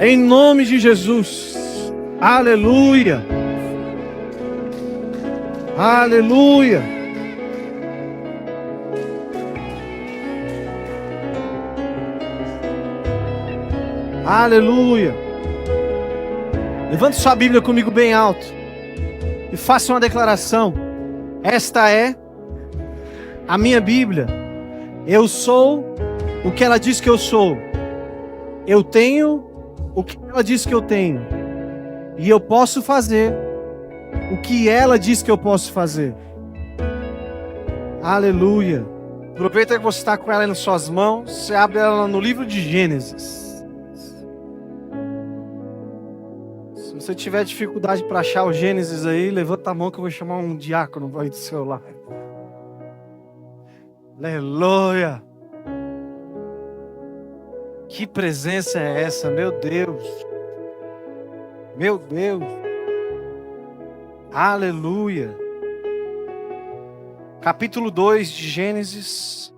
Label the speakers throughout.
Speaker 1: Em nome de Jesus. Aleluia. Aleluia. Aleluia. Levante sua Bíblia comigo bem alto e faça uma declaração. Esta é a minha Bíblia. Eu sou o que ela diz que eu sou. Eu tenho o que ela diz que eu tenho. E eu posso fazer o que ela diz que eu posso fazer. Aleluia. Aproveita que você está com ela nas suas mãos. Você abre ela no livro de Gênesis. Se você tiver dificuldade para achar o Gênesis aí, levanta a mão que eu vou chamar um diácono aí do seu lado. Aleluia. Que presença é essa, meu Deus. Meu Deus. Aleluia. Capítulo 2 de Gênesis.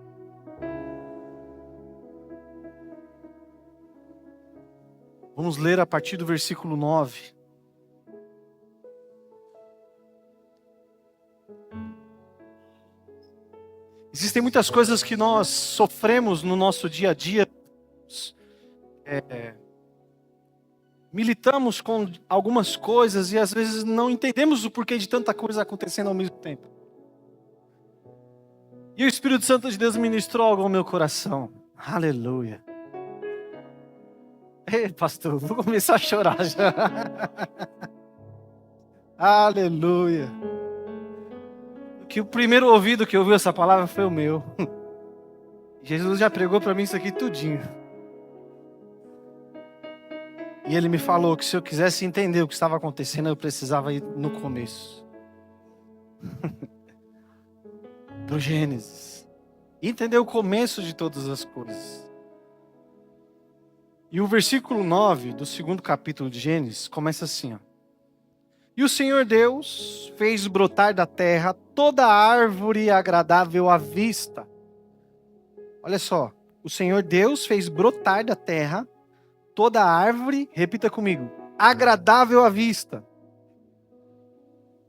Speaker 1: Vamos ler a partir do versículo 9. Existem muitas coisas que nós sofremos no nosso dia a dia. Militamos com algumas coisas e às vezes não entendemos o porquê de tanta coisa acontecendo ao mesmo tempo. E o Espírito Santo de Deus ministrou algo ao meu coração. Aleluia. Ei, pastor, vou começar a chorar já. Aleluia. Que o primeiro ouvido que ouviu essa palavra foi o meu. Jesus já pregou para mim isso aqui tudinho. E ele me falou que se eu quisesse entender o que estava acontecendo, eu precisava ir no começo. Do Gênesis. Entender o começo de todas as coisas. E o versículo 9 do segundo capítulo de Gênesis começa assim, ó. E o Senhor Deus fez brotar da terra toda árvore agradável à vista. Olha só. O Senhor Deus fez brotar da terra toda árvore, repita comigo, agradável à vista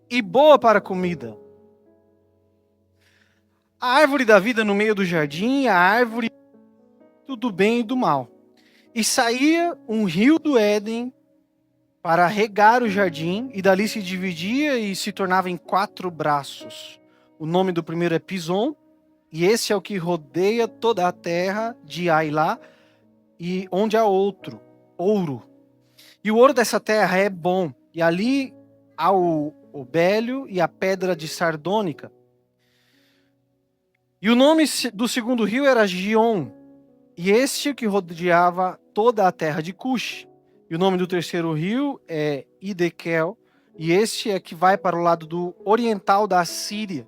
Speaker 1: e boa para a comida. A árvore da vida no meio do jardim, a árvore do bem e do mal. E saía um rio do Éden para regar o jardim, e dali se dividia e se tornava em 4 braços. O nome do primeiro é Pison, e esse é o que rodeia toda a terra de Ailá, e onde há ouro. E o ouro dessa terra é bom, e ali há o bélio e a pedra de sardônica. E o nome do segundo rio era Gion, e este é o que rodeava toda a terra de Cush. E o nome do terceiro rio é Idekel, e este é que vai para o lado do oriental da Síria.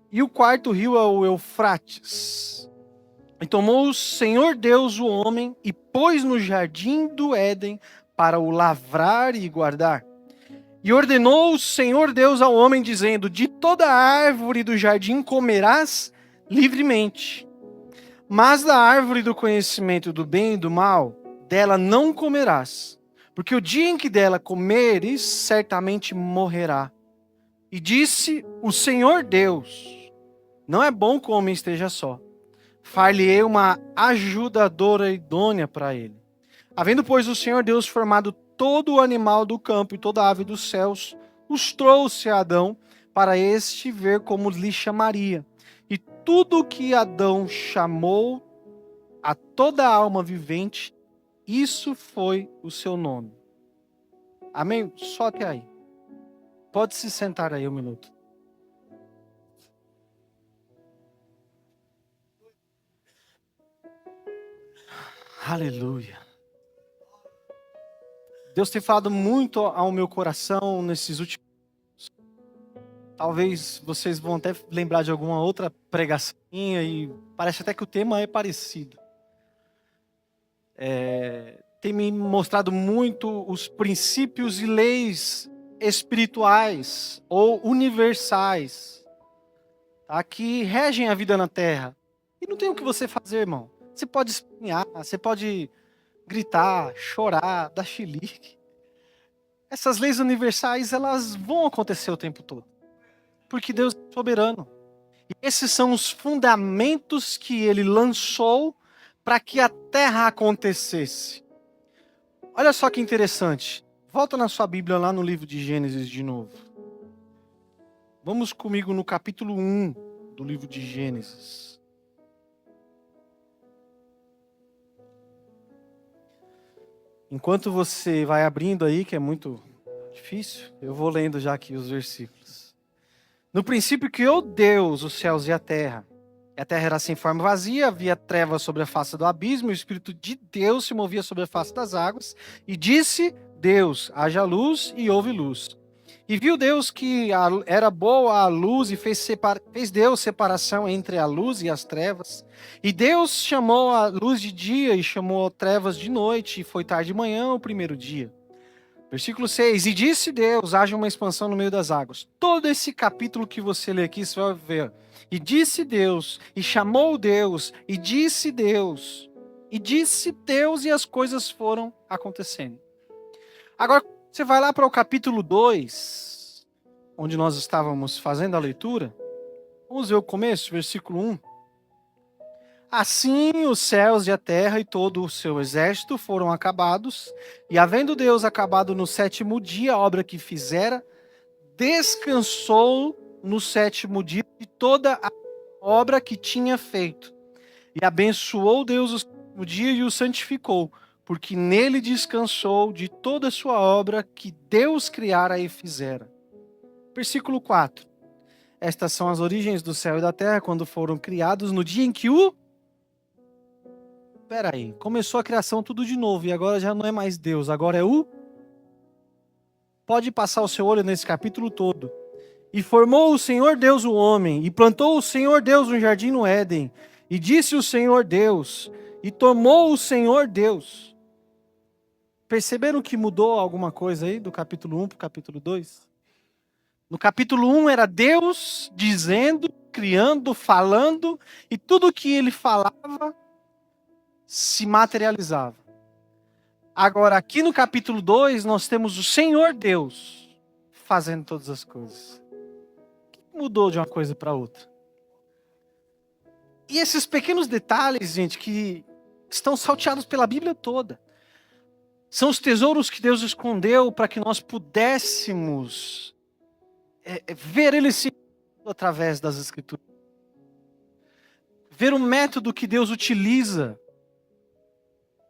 Speaker 1: E o quarto rio é o Eufrates. E tomou o Senhor Deus o homem e pôs no jardim do Éden para o lavrar e guardar. E ordenou o Senhor Deus ao homem, dizendo: de toda árvore do jardim comerás livremente, mas da árvore do conhecimento do bem e do mal, dela não comerás, porque o dia em que dela comeres, certamente morrerá. E disse o Senhor Deus: não é bom que o homem esteja só. Far-lhe-ei uma ajudadora idônea para ele. Havendo, pois, o Senhor Deus formado todo o animal do campo e toda a ave dos céus, os trouxe a Adão, para este ver como lhe chamaria. E tudo que Adão chamou a toda a alma vivente, isso foi o seu nome. Amém? Só até aí. Pode se sentar aí um minuto. Aleluia. Deus tem falado muito ao meu coração nesses últimos anos. Talvez vocês vão até lembrar de alguma outra pregação e parece até que o tema é parecido. Tem me mostrado muito os princípios e leis espirituais ou universais, tá, que regem a vida na terra. E não tem o que você fazer, irmão. Você pode espinhar, você pode gritar, chorar, dar chilique. Essas leis universais, elas vão acontecer o tempo todo. Porque Deus é soberano. E esses são os fundamentos que ele lançou para que a terra acontecesse. Olha só que interessante. Volta na sua Bíblia lá no livro de Gênesis de novo. Vamos comigo no capítulo 1 do livro de Gênesis. Enquanto você vai abrindo aí, que é muito difícil, eu vou lendo já aqui os versículos. No princípio criou Deus os céus e a terra era sem forma vazia, havia trevas sobre a face do abismo, e o Espírito de Deus se movia sobre a face das águas, e disse Deus, haja luz, e houve luz. E viu Deus que era boa a luz, e fez Deus separação entre a luz e as trevas. E Deus chamou a luz de dia, e chamou a trevas de noite, e foi tarde de manhã o primeiro dia. Versículo 6, e disse Deus, haja uma expansão no meio das águas. Todo esse capítulo que você lê aqui, você vai ver. E disse Deus, e chamou Deus, e disse Deus, e as coisas foram acontecendo. Agora, você vai lá para o capítulo 2, onde nós estávamos fazendo a leitura. Vamos ver o começo, versículo 1. Assim os céus e a terra e todo o seu exército foram acabados, e havendo Deus acabado no sétimo dia a obra que fizera, descansou no sétimo dia de toda a obra que tinha feito. E abençoou Deus o sétimo dia e o santificou, porque nele descansou de toda a sua obra que Deus criara e fizera. Versículo 4. Estas são as origens do céu e da terra quando foram criados no dia em que Peraí, começou a criação tudo de novo e agora já não é mais Deus, agora é Pode passar o seu olho nesse capítulo todo. E formou o Senhor Deus o homem, e plantou o Senhor Deus um jardim no Éden, e disse o Senhor Deus, e tomou o Senhor Deus. Perceberam que mudou alguma coisa aí do capítulo 1 para o capítulo 2? No capítulo 1 era Deus dizendo, criando, falando, e tudo que ele falava se materializava. Agora, aqui no capítulo 2, nós temos o Senhor Deus fazendo todas as coisas. O que mudou de uma coisa para outra? E esses pequenos detalhes, gente, que estão salteados pela Bíblia toda, são os tesouros que Deus escondeu para que nós pudéssemos ver ele se através das Escrituras. Ver o método que Deus utiliza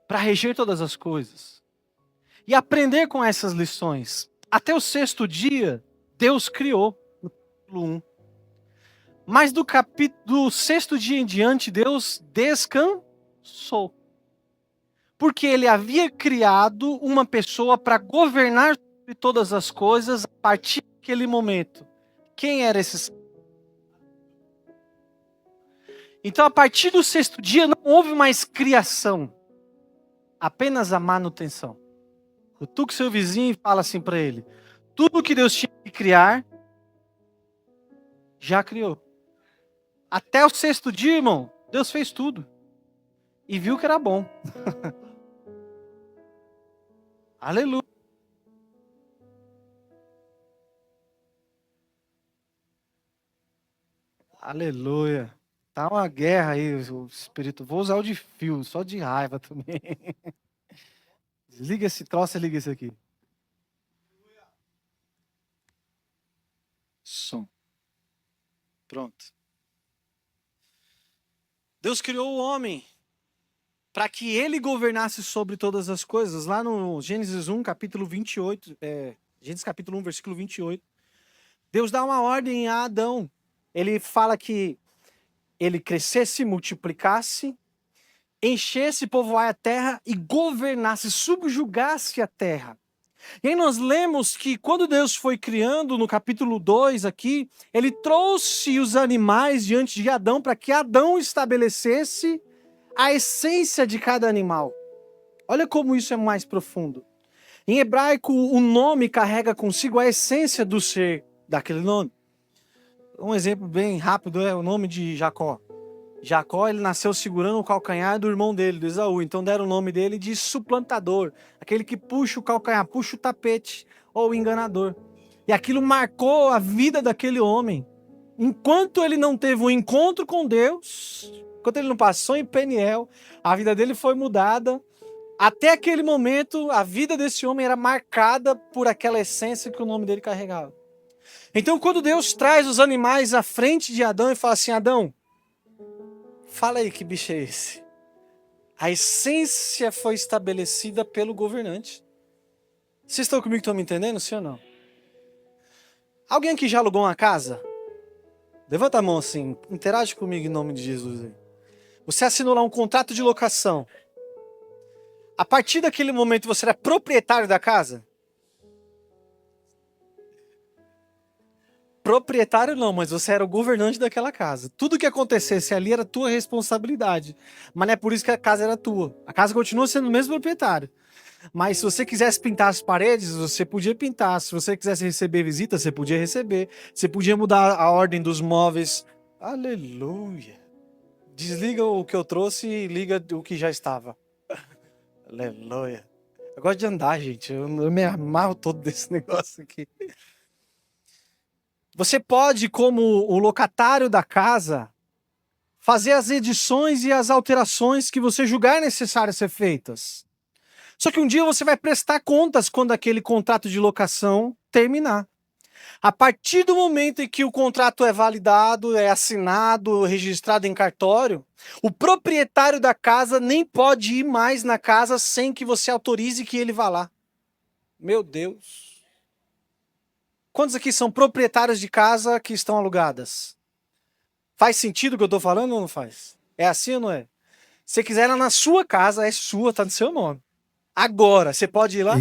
Speaker 1: para reger todas as coisas. E aprender com essas lições. Até o sexto dia, Deus criou, no capítulo 1. Mas do sexto dia em diante, Deus descansou. Porque ele havia criado uma pessoa para governar sobre todas as coisas a partir daquele momento. Quem era esse? Então, a partir do sexto dia, não houve mais criação. Apenas a manutenção. Cutuca o seu vizinho e fala assim para ele. Tudo que Deus tinha que criar, já criou. Até o sexto dia, irmão, Deus fez tudo. E viu que era bom. Aleluia. Aleluia. Tá uma guerra aí, o espírito. Vou usar o de fio, só de raiva também. Desliga esse troço e liga esse aqui. Som. Pronto. Deus criou o homem para que ele governasse sobre todas as coisas. Lá no Gênesis 1, capítulo 28, Gênesis capítulo 1, versículo 28, Deus dá uma ordem a Adão. Ele fala que ele crescesse, multiplicasse, enchesse, povoasse a terra e governasse, subjugasse a terra. E aí nós lemos que quando Deus foi criando, no capítulo 2 aqui, ele trouxe os animais diante de Adão para que Adão estabelecesse a essência de cada animal. Olha como isso é mais profundo. Em hebraico, o nome carrega consigo a essência do ser daquele nome. Um exemplo bem rápido é o nome de Jacó. Jacó, ele nasceu segurando o calcanhar do irmão dele, do Esaú. Então deram o nome dele de suplantador. Aquele que puxa o calcanhar, puxa o tapete, ou o enganador. E aquilo marcou a vida daquele homem. Enquanto ele não teve um encontro com Deus, enquanto ele não passou em Peniel, a vida dele foi mudada. Até aquele momento, a vida desse homem era marcada por aquela essência que o nome dele carregava. Então, quando Deus traz os animais à frente de Adão e fala assim, Adão, fala aí que bicho é esse? A essência foi estabelecida pelo governante. Vocês estão comigo, estão me entendendo, sim ou não? Alguém aqui já alugou uma casa? Levanta a mão assim, interage comigo em nome de Jesus aí. Você assinou lá um contrato de locação. A partir daquele momento você era proprietário da casa? Proprietário não, mas você era o governante daquela casa. Tudo que acontecesse ali era tua responsabilidade. Mas não é por isso que a casa era tua. A casa continua sendo o mesmo proprietário. Mas se você quisesse pintar as paredes, você podia pintar. Se você quisesse receber visita, você podia receber. Você podia mudar a ordem dos móveis. Aleluia. Desliga o que eu trouxe e liga o que já estava. Aleluia. Eu gosto de andar, gente. Eu me amarro todo desse negócio aqui. Você pode, como o locatário da casa, fazer as edições e as alterações que você julgar necessárias ser feitas. Só que um dia você vai prestar contas quando aquele contrato de locação terminar. A partir do momento em que o contrato é validado, é assinado, registrado em cartório, o proprietário da casa nem pode ir mais na casa sem que você autorize que ele vá lá. Meu Deus. Quantos aqui são proprietários de casa que estão alugadas? Faz sentido o que eu estou falando ou não faz? É assim ou não é? Se você quiser ela na sua casa, é sua, tá no seu nome. Agora, você pode ir lá?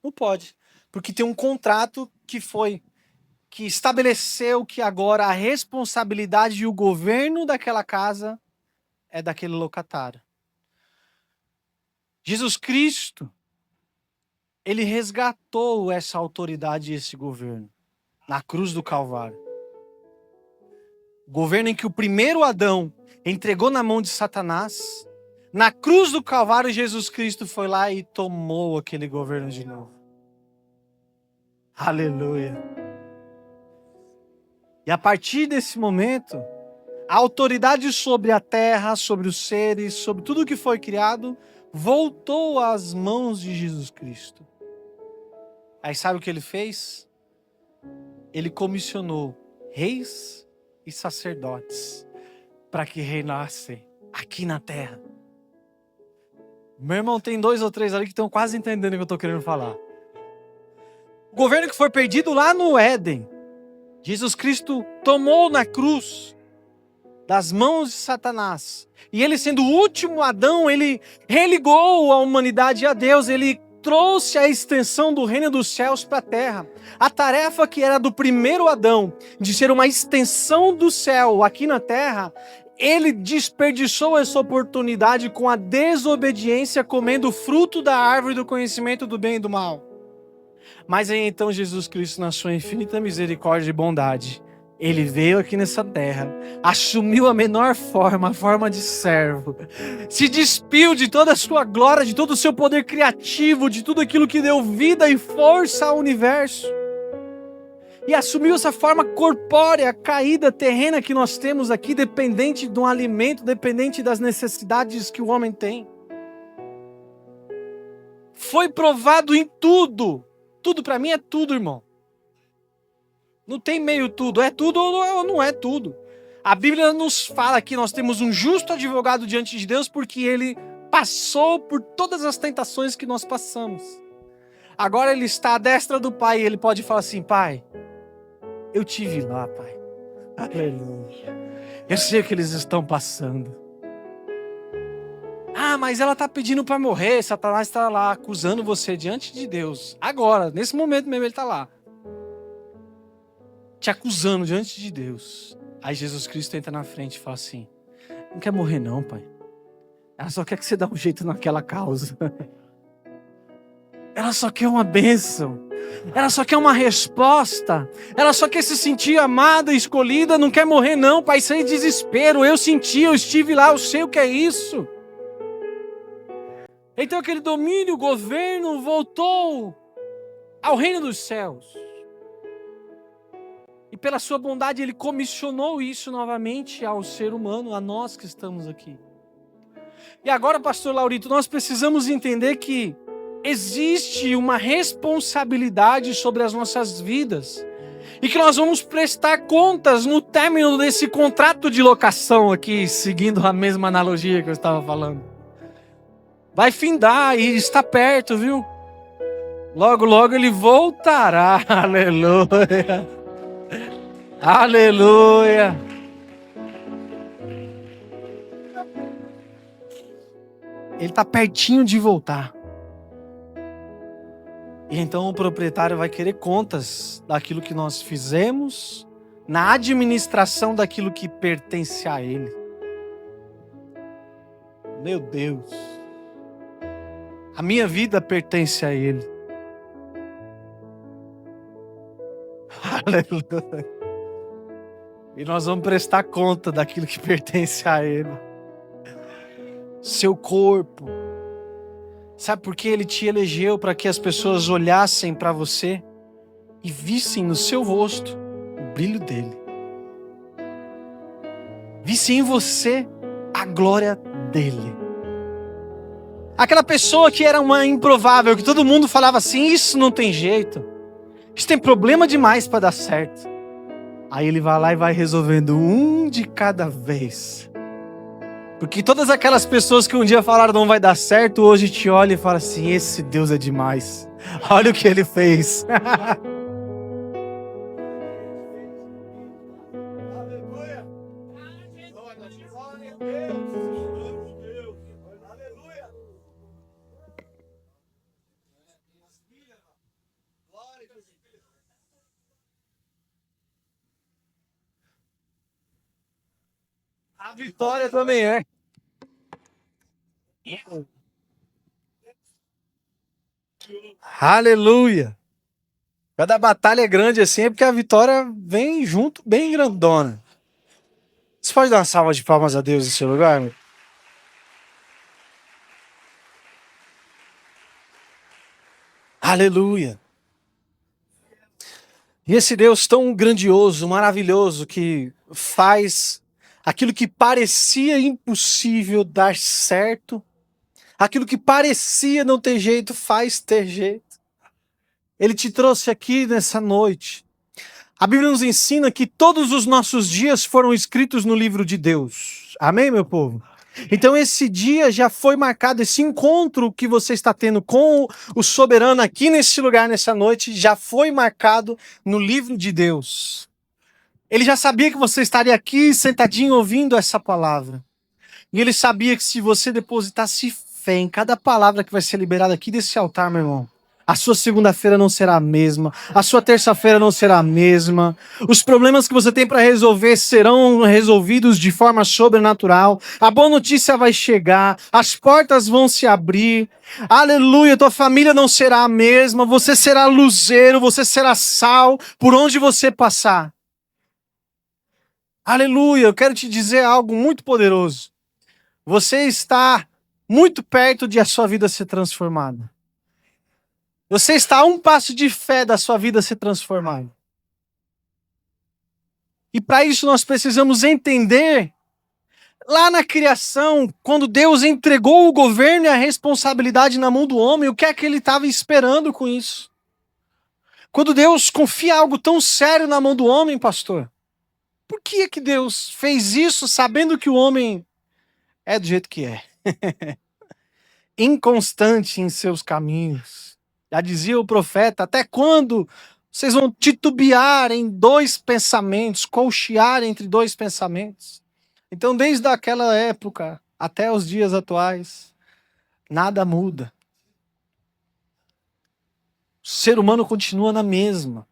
Speaker 1: Não pode. Porque tem um contrato que estabeleceu que agora a responsabilidade e o governo daquela casa é daquele locatário. Jesus Cristo, ele resgatou essa autoridade e esse governo na cruz do Calvário. Governo em que o primeiro Adão entregou na mão de Satanás. Na cruz do Calvário, Jesus Cristo foi lá e tomou aquele governo de novo. Aleluia. E a partir desse momento, a autoridade sobre a terra, sobre os seres, sobre tudo que foi criado, voltou às mãos de Jesus Cristo. Aí sabe o que ele fez? Ele comissionou reis e sacerdotes para que reinassem aqui na terra. Meu irmão, tem 2 ou 3 ali que estão quase entendendo o que eu estou querendo falar. O governo que foi perdido lá no Éden, Jesus Cristo tomou na cruz das mãos de Satanás. E ele, sendo o último Adão, ele religou a humanidade a Deus. Ele trouxe a extensão do reino dos céus para a terra. A tarefa que era do primeiro Adão, de ser uma extensão do céu aqui na terra, ele desperdiçou essa oportunidade com a desobediência, comendo o fruto da árvore do conhecimento do bem e do mal. Mas aí então Jesus Cristo, na sua infinita misericórdia e bondade, ele veio aqui nessa terra, assumiu a menor forma, a forma de servo, se despiu de toda a sua glória, de todo o seu poder criativo, de tudo aquilo que deu vida e força ao universo, e assumiu essa forma corpórea, caída, terrena que nós temos aqui, dependente de um alimento, dependente das necessidades que o homem tem. Foi provado em tudo. Tudo para mim é tudo, irmão. Não tem meio tudo. É tudo ou não é tudo. A Bíblia nos fala que nós temos um justo advogado diante de Deus porque ele passou por todas as tentações que nós passamos. Agora ele está à destra do Pai e ele pode falar assim: Pai, eu tive lá, Pai. Aleluia. Eu sei o que eles estão passando. Ah, mas ela está pedindo para morrer. Satanás está lá acusando você diante de Deus. Agora, nesse momento mesmo ele está lá. Te acusando diante de Deus. Aí Jesus Cristo entra na frente e fala assim: não quer morrer não, Pai. Ela só quer que você dê um jeito naquela causa. Ela só quer uma bênção. Ela só quer uma resposta. Ela só quer se sentir amada, escolhida, não quer morrer não, pai. Isso aí é desespero. Eu senti, eu estive lá, eu sei o que é isso. Então aquele domínio, o governo voltou ao reino dos céus. E pela sua bondade ele comissionou isso novamente ao ser humano, a nós que estamos aqui. E agora, pastor Laurito, nós precisamos entender que existe uma responsabilidade sobre as nossas vidas. E que nós vamos prestar contas no término desse contrato de locação aqui, seguindo a mesma analogia que eu estava falando. Vai findar e está perto, viu? Logo, logo ele voltará. Aleluia. Aleluia. Ele está pertinho de voltar. E então o proprietário vai querer contas daquilo que nós fizemos, na administração daquilo que pertence a ele. Meu Deus. A minha vida pertence a ele. Aleluia. E nós vamos prestar conta daquilo que pertence a ele. Seu corpo. Sabe por que ele te elegeu? Para que as pessoas olhassem para você e vissem no seu rosto o brilho dele. Vissem em você a glória dele. Aquela pessoa que era uma improvável, que todo mundo falava assim, isso não tem jeito. Isso tem problema demais para dar certo. Aí ele vai lá e vai resolvendo um de cada vez. Porque todas aquelas pessoas que um dia falaram não vai dar certo, hoje te olham e falam assim, esse Deus é demais. Olha o que ele fez. A vitória também é. Aleluia. Cada batalha é grande assim é porque a vitória vem junto, bem grandona. Você pode dar uma salva de palmas a Deus nesse lugar, meu? Aleluia. E esse Deus tão grandioso, maravilhoso, que faz aquilo que parecia impossível dar certo, aquilo que parecia não ter jeito, faz ter jeito. Ele te trouxe aqui nessa noite. A Bíblia nos ensina que todos os nossos dias foram escritos no livro de Deus. Amém, meu povo? Então esse dia já foi marcado, esse encontro que você está tendo com o soberano aqui nesse lugar, nessa noite, já foi marcado no livro de Deus. Ele já sabia que você estaria aqui sentadinho ouvindo essa palavra. E ele sabia que se você depositasse fé em cada palavra que vai ser liberada aqui desse altar, meu irmão, a sua segunda-feira não será a mesma, a sua terça-feira não será a mesma, os problemas que você tem para resolver serão resolvidos de forma sobrenatural, a boa notícia vai chegar, as portas vão se abrir, aleluia, tua família não será a mesma, você será luzeiro, você será sal por onde você passar. Aleluia, eu quero te dizer algo muito poderoso. Você está muito perto de a sua vida ser transformada. Você está a um passo de fé da sua vida ser transformada. E para isso nós precisamos entender, lá na criação, quando Deus entregou o governo e a responsabilidade na mão do homem, o que é que ele estava esperando com isso? Quando Deus confia algo tão sério na mão do homem, pastor, por que é que Deus fez isso sabendo que o homem é do jeito que é? Inconstante em seus caminhos. Já dizia o profeta, até quando vocês vão titubear em dois pensamentos, colchear entre dois pensamentos? Então, desde aquela época até os dias atuais, nada muda. O ser humano continua na mesma.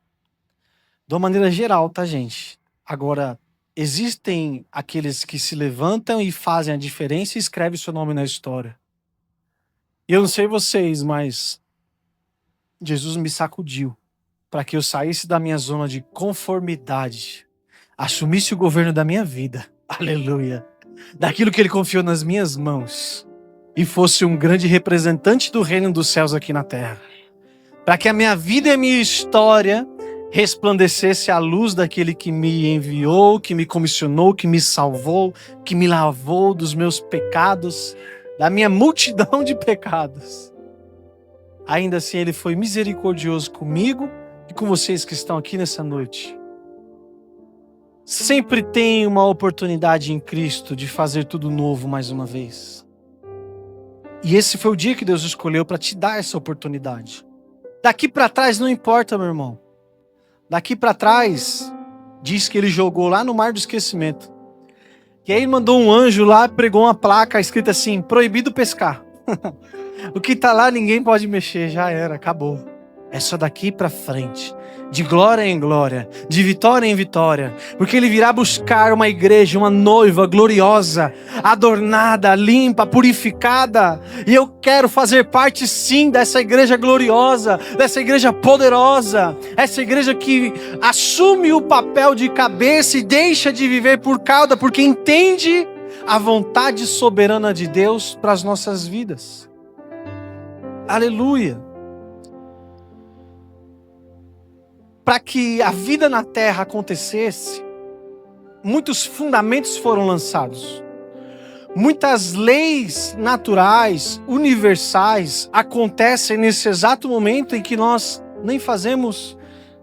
Speaker 1: De uma maneira geral, tá, gente? Agora, existem aqueles que se levantam e fazem a diferença e escrevem seu nome na história. E eu não sei vocês, mas Jesus me sacudiu para que eu saísse da minha zona de conformidade, assumisse o governo da minha vida, aleluia, daquilo que Ele confiou nas minhas mãos, e fosse um grande representante do reino dos céus aqui na terra. Para que a minha vida e a minha história resplandecesse a luz daquele que me enviou, que me comissionou, que me salvou, que me lavou dos meus pecados, da minha multidão de pecados. Ainda assim, Ele foi misericordioso comigo e com vocês que estão aqui nessa noite. Sempre tem uma oportunidade em Cristo de fazer tudo novo mais uma vez. E esse foi o dia que Deus escolheu para te dar essa oportunidade. Daqui para trás não importa, meu irmão. Daqui para trás, diz que Ele jogou lá no mar do esquecimento. E aí Ele mandou um anjo lá, pregou uma placa escrita assim, proibido pescar. O que tá lá ninguém pode mexer, já era, acabou. É só daqui para frente. De glória em glória, de vitória em vitória, porque Ele virá buscar uma igreja, uma noiva gloriosa, adornada, limpa, purificada, e eu quero fazer parte sim dessa igreja gloriosa, dessa igreja poderosa, essa igreja que assume o papel de cabeça e deixa de viver por cauda, porque entende a vontade soberana de Deus para as nossas vidas. Aleluia! Para que a vida na terra acontecesse, muitos fundamentos foram lançados. Muitas leis naturais, universais, acontecem nesse exato momento em que nós nem fazemos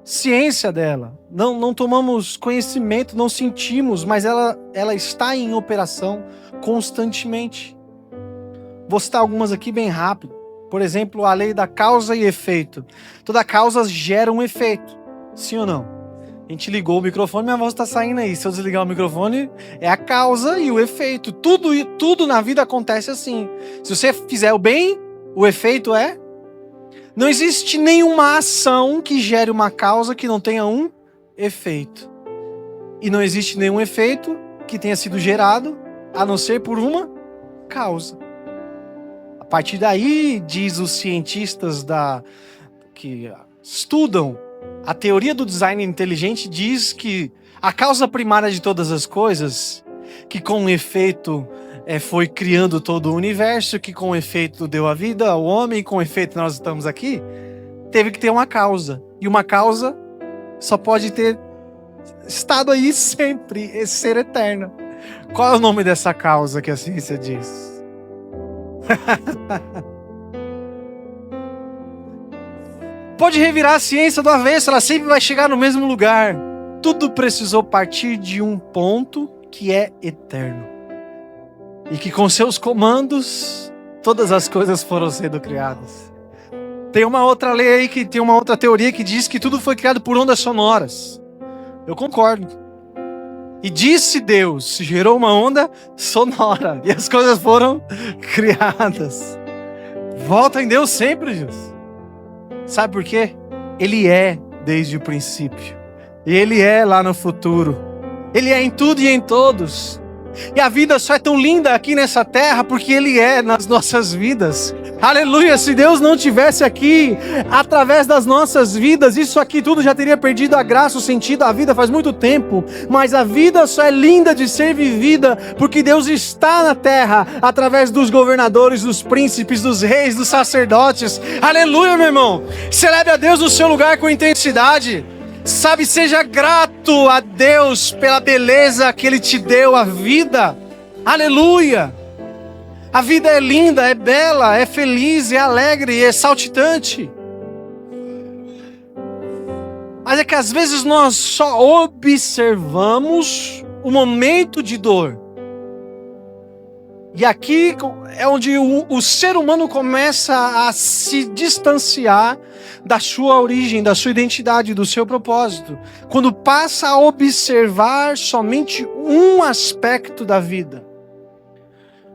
Speaker 1: ciência dela. Não tomamos conhecimento, não sentimos, mas ela está em operação constantemente. Vou citar algumas aqui bem rápido. Por exemplo, a lei da causa e efeito. Toda causa gera um efeito. Sim ou não? A gente ligou o microfone, minha voz está saindo aí. Se eu desligar o microfone, é a causa e o efeito. Tudo na vida acontece assim. Se você fizer o bem, o efeito é... Não existe nenhuma ação que gere uma causa que não tenha um efeito. E não existe nenhum efeito que tenha sido gerado, a não ser por uma causa. A partir daí, diz os cientistas que estudam a teoria do design inteligente, diz que a causa primária de todas as coisas, que com efeito foi criando todo o universo, que com efeito deu a vida ao homem, com efeito nós estamos aqui, teve que ter uma causa. E uma causa só pode ter estado aí sempre, esse ser eterno. Qual é o nome dessa causa que a ciência diz? Pode revirar a ciência do avesso, ela sempre vai chegar no mesmo lugar. Tudo precisou partir de um ponto que é eterno. E que com seus comandos, todas as coisas foram sendo criadas. Tem uma outra lei aí, tem uma outra teoria que diz que tudo foi criado por ondas sonoras. Eu concordo. E disse Deus, gerou uma onda sonora. E as coisas foram criadas. Volta em Deus sempre, Jesus. Sabe por quê? Ele é desde o princípio. E Ele é lá no futuro. Ele é em tudo e em todos. E a vida só é tão linda aqui nessa terra porque Ele é nas nossas vidas. Aleluia! Se Deus não tivesse aqui, através das nossas vidas, isso aqui tudo já teria perdido a graça, o sentido, a vida faz muito tempo. Mas a vida só é linda de ser vivida porque Deus está na terra, através dos governadores, dos príncipes, dos reis, dos sacerdotes. Aleluia, meu irmão! Celebre a Deus no seu lugar com intensidade. Sabe, seja grato a Deus pela beleza que Ele te deu, a vida. Aleluia! A vida é linda, é bela, é feliz, é alegre, é saltitante. Mas é que às vezes nós só observamos o momento de dor. E aqui é onde o ser humano começa a se distanciar da sua origem, da sua identidade, do seu propósito. Quando passa a observar somente um aspecto da vida.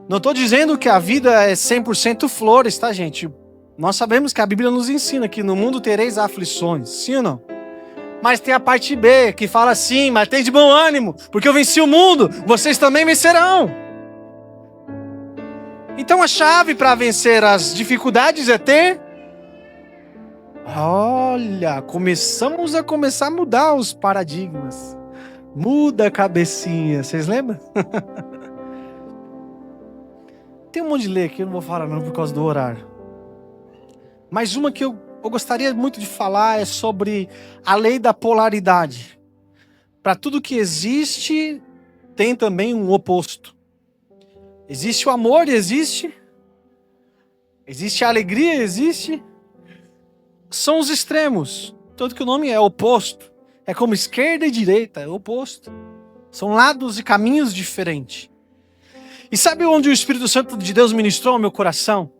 Speaker 1: Não estou dizendo que a vida é 100% flores, tá, gente? Nós sabemos que a Bíblia nos ensina que no mundo tereis aflições, sim ou não? Mas tem a parte B, que fala assim, mas tem de bom ânimo, porque eu venci o mundo, vocês também vencerão. Então a chave para vencer as dificuldades é ter Olha, começamos a mudar os paradigmas. Muda a cabecinha, vocês lembram? Tem um monte de lei aqui, eu não vou falar não por causa do horário. Mas uma que eu gostaria muito de falar é sobre a lei da polaridade. Para tudo que existe, tem também um oposto. Existe o amor, existe a alegria, existe. São os extremos. Tanto que o nome é oposto. É como esquerda e direita, é oposto. São lados e caminhos diferentes. E sabe onde o Espírito Santo de Deus ministrou ao meu coração?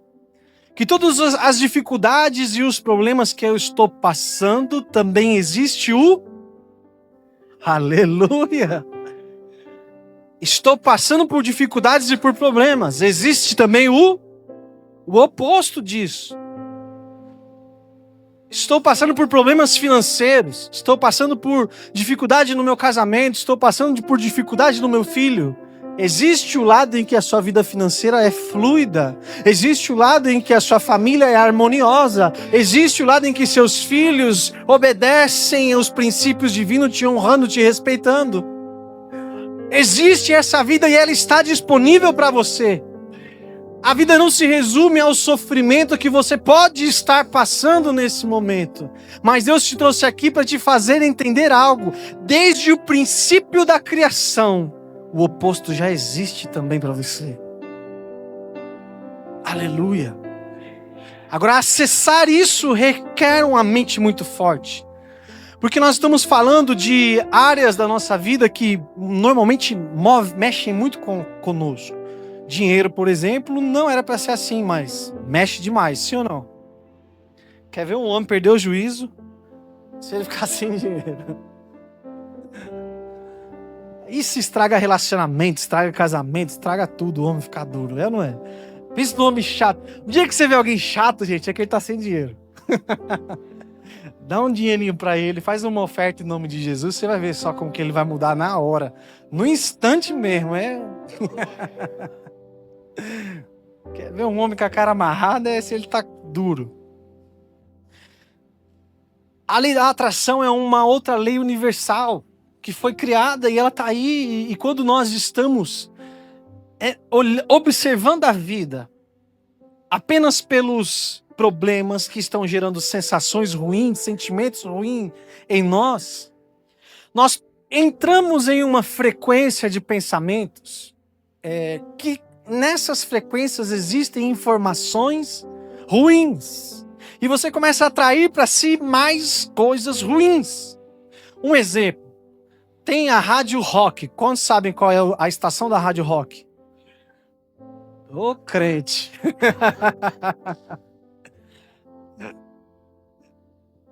Speaker 1: Que todas as dificuldades e os problemas que eu estou passando, também existe o... Aleluia! Estou passando por dificuldades e por problemas. Existe também o oposto disso. Estou passando por problemas financeiros. Estou passando por dificuldade no meu casamento. Estou passando por dificuldade no meu filho. Existe o lado em que a sua vida financeira é fluida. Existe o lado em que a sua família é harmoniosa. Existe o lado em que seus filhos obedecem aos princípios divinos, te honrando, te respeitando. Existe essa vida e ela está disponível para você. A vida não se resume ao sofrimento que você pode estar passando nesse momento. Mas Deus te trouxe aqui para te fazer entender algo. Desde o princípio da criação, o oposto já existe também para você. Aleluia. Agora, acessar isso requer uma mente muito forte. Porque nós estamos falando de áreas da nossa vida que normalmente mexem muito conosco. Dinheiro, por exemplo, não era para ser assim, mas mexe demais, sim ou não? Quer ver um homem perder o juízo se ele ficar sem dinheiro? Isso estraga relacionamento, estraga casamento, estraga tudo, o homem ficar duro, é ou não é? Pensa no homem chato. O dia que você vê alguém chato, gente, é que ele tá sem dinheiro. Dá um dinheirinho para ele, faz uma oferta em nome de Jesus, você vai ver só como que ele vai mudar na hora. No instante mesmo, é... Quer ver um homem com a cara amarrada, é se ele tá duro. A lei da atração é uma outra lei universal que foi criada e ela tá aí. E quando nós estamos observando a vida apenas pelos problemas que estão gerando sensações ruins, sentimentos ruins em nós, nós entramos em uma frequência de pensamentos que nessas frequências existem informações ruins. E você começa a atrair para si mais coisas ruins. Um exemplo. Tem a Rádio Rock. Quantos sabem qual é a estação da Rádio Rock? Ô, crente.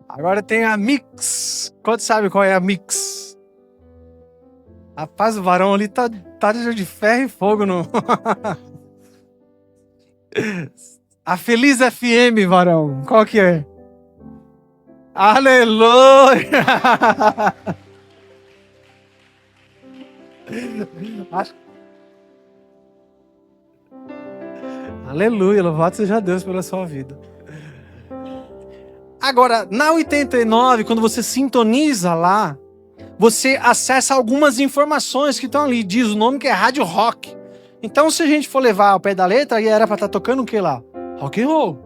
Speaker 1: Agora tem a Mix. Quantos sabem qual é a Mix? Rapaz, o varão ali tá de ferro e fogo no... A Feliz FM, varão. Qual que é? Aleluia! Aleluia, louvado seja Deus pela sua vida. Agora, na 89, quando você sintoniza lá, você acessa algumas informações que estão ali. Diz o nome que é Rádio Rock. Então, se a gente for levar ao pé da letra, aí era para estar tocando o que lá? Rock and roll.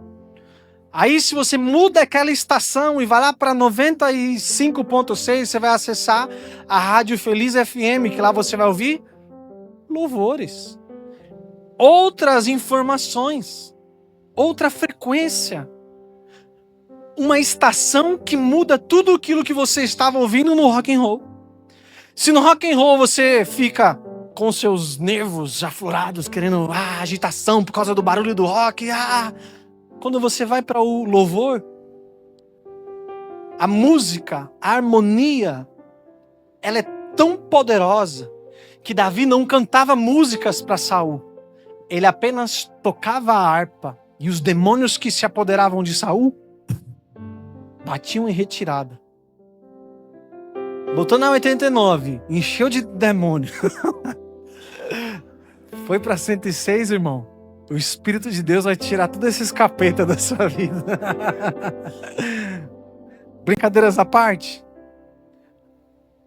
Speaker 1: Aí, se você muda aquela estação e vai lá para 95.6, você vai acessar a Rádio Feliz FM, que lá você vai ouvir louvores. Outras informações. Outra frequência. Uma estação que muda tudo aquilo que você estava ouvindo no rock and roll. Se no rock and roll você fica com seus nervos aflorados, querendo agitação por causa do barulho do rock, quando você vai para o louvor, a música, a harmonia, ela é tão poderosa que Davi não cantava músicas para Saul. Ele apenas tocava a harpa e os demônios que se apoderavam de Saul batiam em retirada. Botou na 89, encheu de demônio. Foi para 106, irmão. O Espírito de Deus vai tirar todos esses capetas da sua vida. brincadeiras à parte,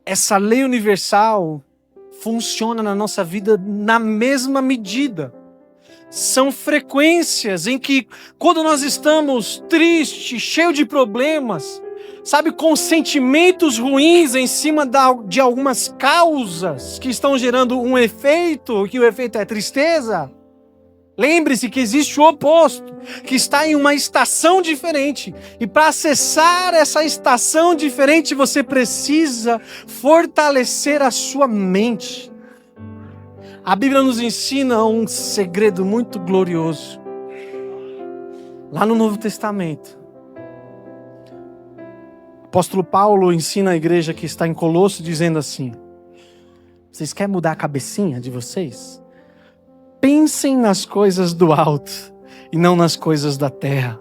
Speaker 1: essa lei universal funciona na nossa vida na mesma medida. São frequências em que, quando nós estamos tristes, cheios de problemas, sabe, com sentimentos ruins em cima de algumas causas que estão gerando um efeito, que o efeito é tristeza. Lembre-se que existe o oposto, que está em uma estação diferente. E para acessar essa estação diferente, você precisa fortalecer a sua mente. A Bíblia nos ensina um segredo muito glorioso. Lá no Novo Testamento, o apóstolo Paulo ensina a igreja que está em Colosso, dizendo assim: vocês querem mudar a cabecinha de vocês? Pensem nas coisas do alto e não nas coisas da terra.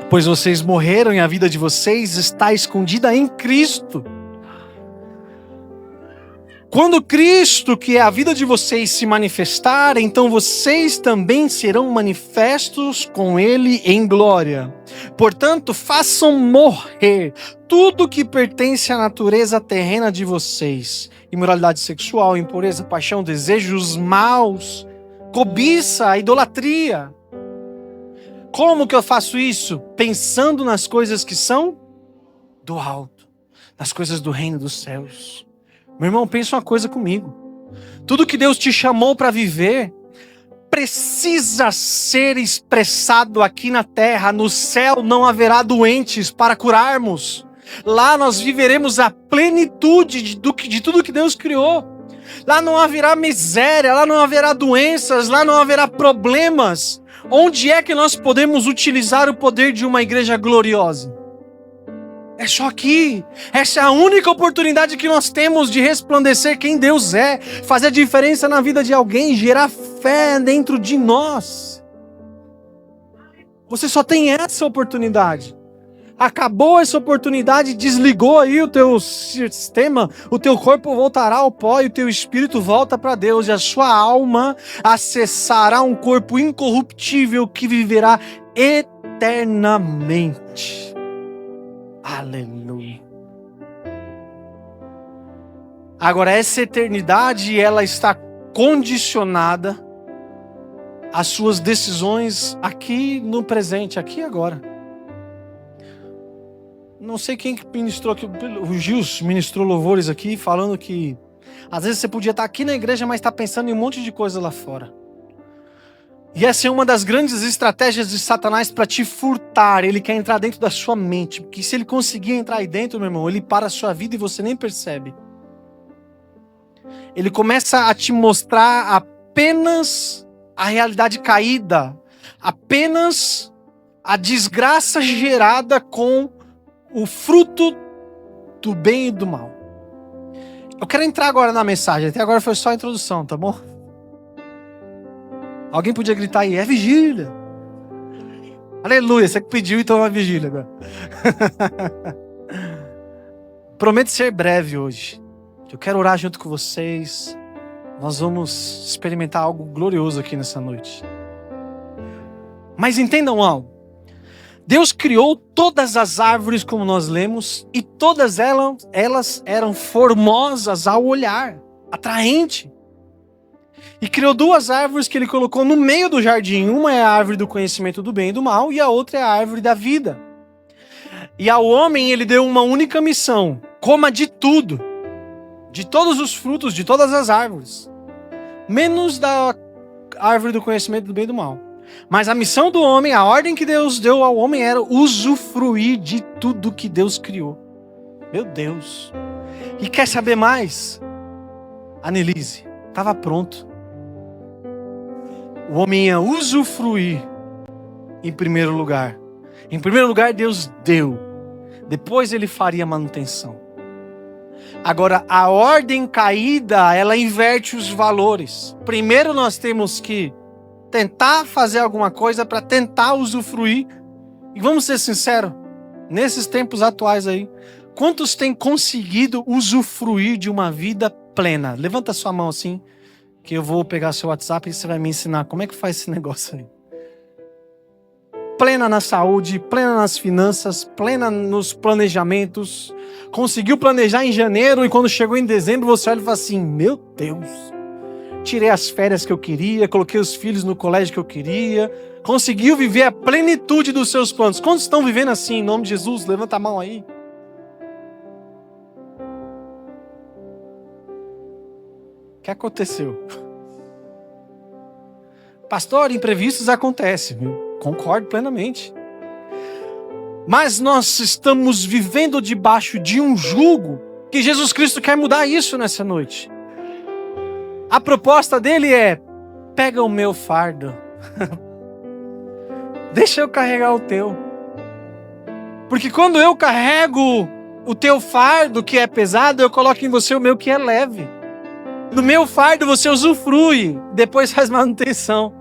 Speaker 1: Pois vocês morreram e a vida de vocês está escondida em Cristo. Quando Cristo, que é a vida de vocês, se manifestar, então vocês também serão manifestos com Ele em glória. Portanto, façam morrer tudo que pertence à natureza terrena de vocês: imoralidade sexual, impureza, paixão, desejos maus, cobiça, idolatria. Como que eu faço isso? Pensando nas coisas que são do alto, nas coisas do reino dos céus. Meu irmão, pensa uma coisa comigo. Tudo que Deus te chamou para viver precisa ser expressado aqui na terra. No céu não haverá doentes para curarmos. Lá nós viveremos a plenitude de tudo que Deus criou. Lá não haverá miséria, lá não haverá doenças, lá não haverá problemas. Onde é que nós podemos utilizar o poder de uma igreja gloriosa? É só aqui. Essa é a única oportunidade que nós temos de resplandecer quem Deus é, fazer a diferença na vida de alguém, gerar fé dentro de nós. Você só tem essa oportunidade. Acabou essa oportunidade, desligou aí o teu sistema, o teu corpo voltará ao pó e o teu espírito volta para Deus, e a sua alma acessará um corpo incorruptível que viverá eternamente. Aleluia. Agora, essa eternidade, ela está condicionada às suas decisões aqui no presente, aqui e agora. Não sei quem que ministrou aqui, o Gils ministrou louvores aqui, falando que às vezes você podia estar aqui na igreja, mas está pensando em um monte de coisa lá fora. E essa é uma das grandes estratégias de Satanás para te furtar. Ele quer entrar dentro da sua mente, porque se ele conseguir entrar aí dentro, meu irmão, ele para a sua vida e você nem percebe. Ele começa a te mostrar apenas a realidade caída, apenas a desgraça gerada com o fruto do bem e do mal. Eu quero entrar agora na mensagem. Até agora foi só a introdução, tá bom? Alguém podia gritar aí: é vigília. Aleluia, você que pediu, então é uma vigília agora. Prometo ser breve hoje. Eu quero orar junto com vocês. Nós vamos experimentar algo glorioso aqui nessa noite. Mas entendam algo. Deus criou todas as árvores, como nós lemos, e todas elas eram formosas ao olhar, atraente. E criou duas árvores que ele colocou no meio do jardim. Uma é a árvore do conhecimento do bem e do mal, e a outra é a árvore da vida. E ao homem ele deu uma única missão: coma de tudo, de todos os frutos, de todas as árvores, menos da árvore do conhecimento do bem e do mal. Mas a missão do homem, a ordem que Deus deu ao homem era usufruir de tudo que Deus criou. Meu Deus! E quer saber mais? Anelise, estava pronto. O homem ia usufruir em primeiro lugar. Em primeiro lugar, Deus deu. Depois ele faria manutenção. Agora, a ordem caída, ela inverte os valores. Primeiro nós temos que tentar fazer alguma coisa para tentar usufruir. E vamos ser sinceros, nesses tempos atuais aí, quantos têm conseguido usufruir de uma vida plena? Levanta sua mão assim, que eu vou pegar seu WhatsApp e você vai me ensinar como é que faz esse negócio aí. plena na saúde, plena nas finanças, plena nos planejamentos. Conseguiu planejar em janeiro e quando chegou em dezembro você olha e fala assim, meu Deus, tirei as férias que eu queria, coloquei os filhos no colégio que eu queria, conseguiu viver a plenitude dos seus planos. Quantos estão vivendo assim, em nome de Jesus? Levanta a mão aí. O que aconteceu? Pastor, imprevistos acontecem. Concordo plenamente. Mas nós estamos vivendo debaixo de um jugo que Jesus Cristo quer mudar isso nessa noite. A proposta dele é, pega o meu fardo. Deixa eu carregar o teu. Porque quando eu carrego o teu fardo que é pesado, eu coloco em você o meu que é leve. No meu fardo você usufrui, depois faz manutenção.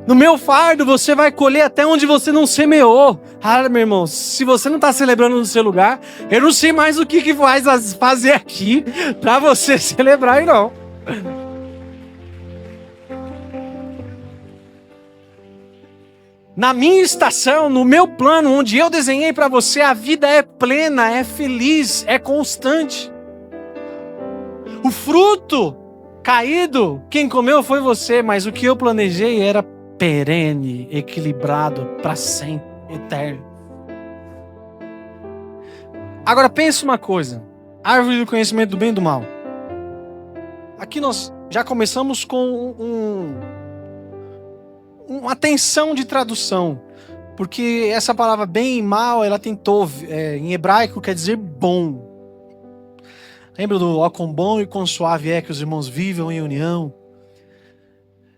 Speaker 1: No meu fardo você vai colher até onde você não semeou. Ah, meu irmão, se você não está celebrando no seu lugar, eu não sei mais o que vai fazer aqui para você celebrar, não. Na minha estação, no meu plano, onde eu desenhei para você, a vida é plena, é feliz, é constante. O fruto caído, quem comeu foi você, mas o que eu planejei era perene, equilibrado, para sempre, eterno. Agora pense uma coisa, árvore do conhecimento do bem e do mal. Aqui nós já começamos com uma tensão de tradução, porque essa palavra bem e mal, ela tem tov, em hebraico quer dizer bom. Lembra do ó quão bom e quão suave é que os irmãos vivam em união?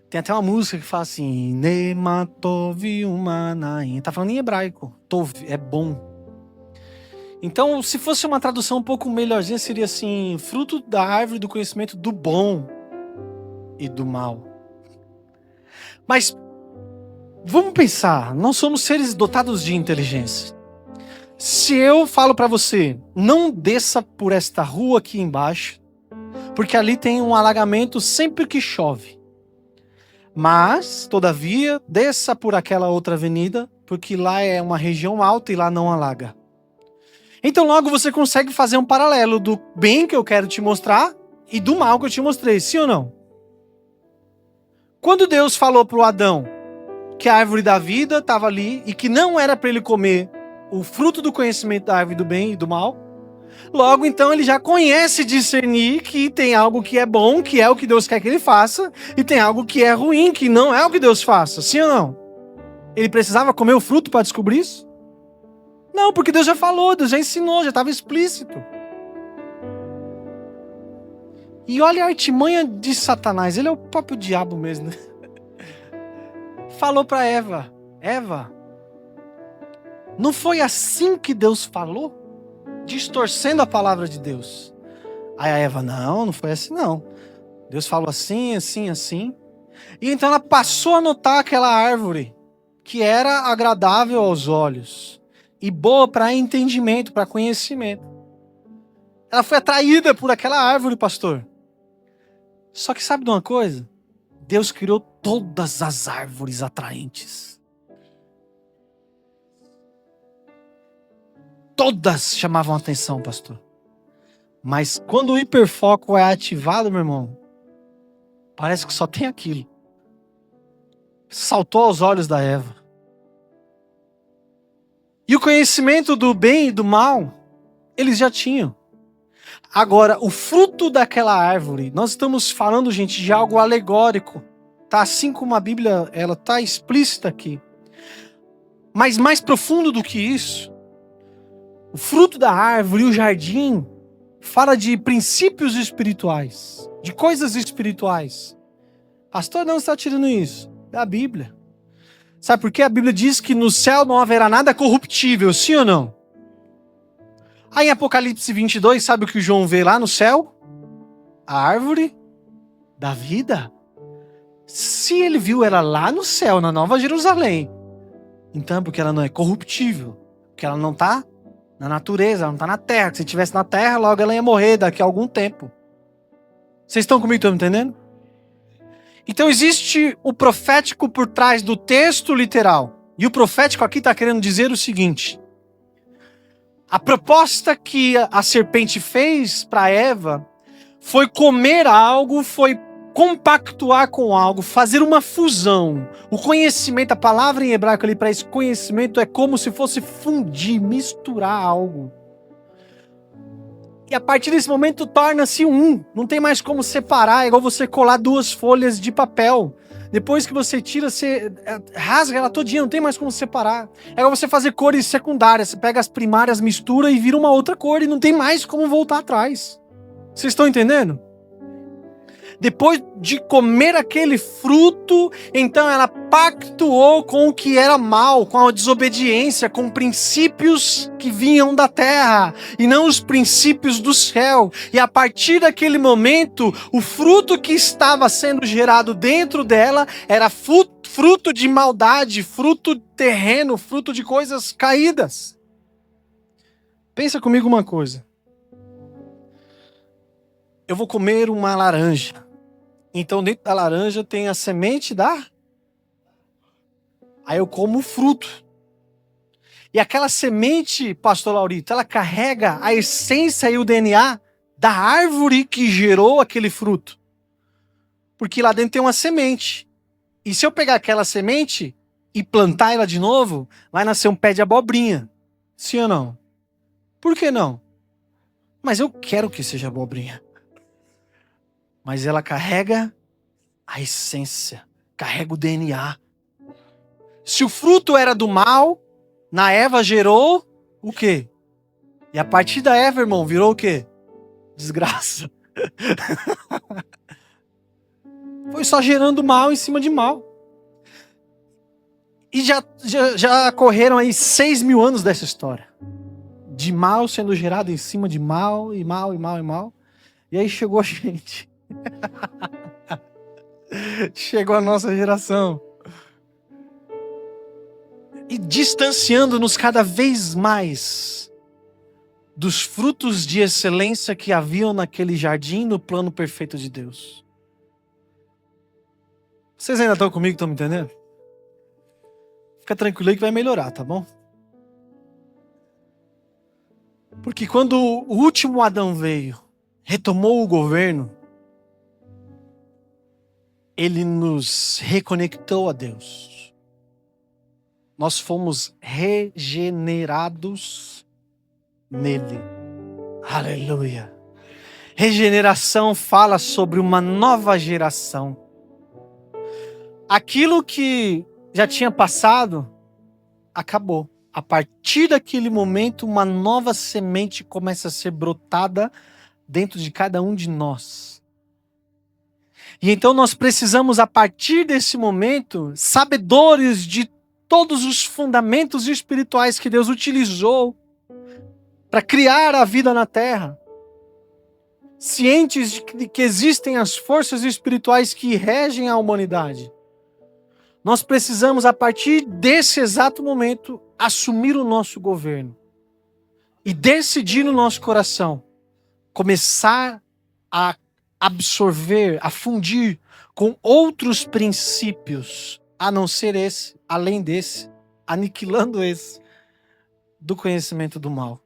Speaker 1: Tem até uma música que fala assim, Nema tov umanaim. Tá falando em hebraico, tov é bom. Então, se fosse uma tradução um pouco melhorzinha, seria assim, fruto da árvore do conhecimento do bom e do mal. Mas vamos pensar, nós somos seres dotados de inteligência. Se eu falo para você, não desça por esta rua aqui embaixo, porque ali tem um alagamento sempre que chove. Mas, todavia, desça por aquela outra avenida, porque lá é uma região alta e lá não alaga. Então logo você consegue fazer um paralelo do bem que eu quero te mostrar e do mal que eu te mostrei, sim ou não? Quando Deus falou para o Adão que a árvore da vida estava ali e que não era para ele comer o fruto do conhecimento da árvore do bem e do mal, logo então ele já conhece discernir que tem algo que é bom, que é o que Deus quer que ele faça, e tem algo que é ruim, que não é o que Deus faça, sim ou não? Ele precisava comer o fruto para descobrir isso? Não, porque Deus já falou, Deus já ensinou, já estava explícito. E olha a artimanha de Satanás, ele é o próprio diabo mesmo, né? Falou para Eva, Eva, não foi assim que Deus falou? Distorcendo a palavra de Deus. Aí a Eva, não foi assim não. Deus falou assim, assim, assim. E então ela passou a notar aquela árvore que era agradável aos olhos e boa para entendimento, para conhecimento. Ela foi atraída por aquela árvore, pastor. Só que sabe de uma coisa? Deus criou todas as árvores atraentes. Todas chamavam atenção, pastor. Mas quando o hiperfoco é ativado, meu irmão, parece que só tem aquilo. Saltou aos olhos da Eva. E o conhecimento do bem e do mal, eles já tinham. Agora, o fruto daquela árvore, nós estamos falando, gente, de algo alegórico. Tá? Assim como a Bíblia, ela está explícita aqui. Mas mais profundo do que isso, o fruto da árvore e o jardim fala de princípios espirituais, de coisas espirituais. Pastor, não está tirando isso da Bíblia. Sabe por quê? A Bíblia diz que no céu não haverá nada corruptível, sim ou não? Aí em Apocalipse 22, sabe o que o João vê lá no céu? A árvore da vida. Se ele viu ela lá no céu, na Nova Jerusalém, então é porque ela não é corruptível, porque ela não está na natureza, ela não está na terra. Se estivesse na terra, logo ela ia morrer daqui a algum tempo. Vocês estão comigo, estão me entendendo? Então existe o profético por trás do texto literal. E o profético aqui está querendo dizer o seguinte: a proposta que a serpente fez para Eva foi comer algo, foi compactuar com algo, fazer uma fusão. O conhecimento, a palavra em hebraico ali para esse conhecimento é como se fosse fundir, misturar algo. E a partir desse momento torna-se um. Não tem mais como separar, é igual você colar duas folhas de papel. Depois que você tira, você rasga ela todinha, não tem mais como separar. É igual você fazer cores secundárias, você pega as primárias, mistura e vira uma outra cor e não tem mais como voltar atrás. Vocês estão entendendo? Depois de comer aquele fruto, então ela pactuou com o que era mal, com a desobediência, com princípios que vinham da terra e não os princípios do céu. E a partir daquele momento, o fruto que estava sendo gerado dentro dela era fruto de maldade, fruto terreno, fruto de coisas caídas. Pensa comigo uma coisa. Eu vou comer uma laranja. Então dentro da laranja tem a semente da... Aí eu como o fruto. E aquela semente, pastor Laurito, ela carrega a essência e o DNA da árvore que gerou aquele fruto. Porque lá dentro tem uma semente. E se eu pegar aquela semente e plantar ela de novo, vai nascer um pé de abobrinha. Sim ou não? Por que não? Mas eu quero que seja abobrinha. Mas ela carrega a essência, carrega o DNA. Se o fruto era do mal, na Eva gerou o quê? E a partir da Eva, irmão, virou o quê? Desgraça. Foi só gerando mal em cima de mal. E já correram aí 6.000 anos dessa história. De mal sendo gerado em cima de mal, e mal, e mal, e mal. E aí chegou a gente. Chegou a nossa geração. E distanciando-nos cada vez mais dos frutos de excelência que haviam naquele jardim, no plano perfeito de Deus. Vocês ainda estão comigo, estão me entendendo? Fica tranquilo aí que vai melhorar, tá bom? Porque quando o último Adão veio, retomou o governo, ele nos reconectou a Deus. Nós fomos regenerados nele. Aleluia. Regeneração fala sobre uma nova geração. Aquilo que já tinha passado, acabou. A partir daquele momento, uma nova semente começa a ser brotada dentro de cada um de nós. E então nós precisamos, a partir desse momento, sabedores de todos os fundamentos espirituais que Deus utilizou para criar a vida na terra, cientes de que existem as forças espirituais que regem a humanidade. Nós precisamos, a partir desse exato momento, assumir o nosso governo e decidir no nosso coração, começar a absorver, a fundir com outros princípios, a não ser esse, além desse, aniquilando esse, do conhecimento do mal,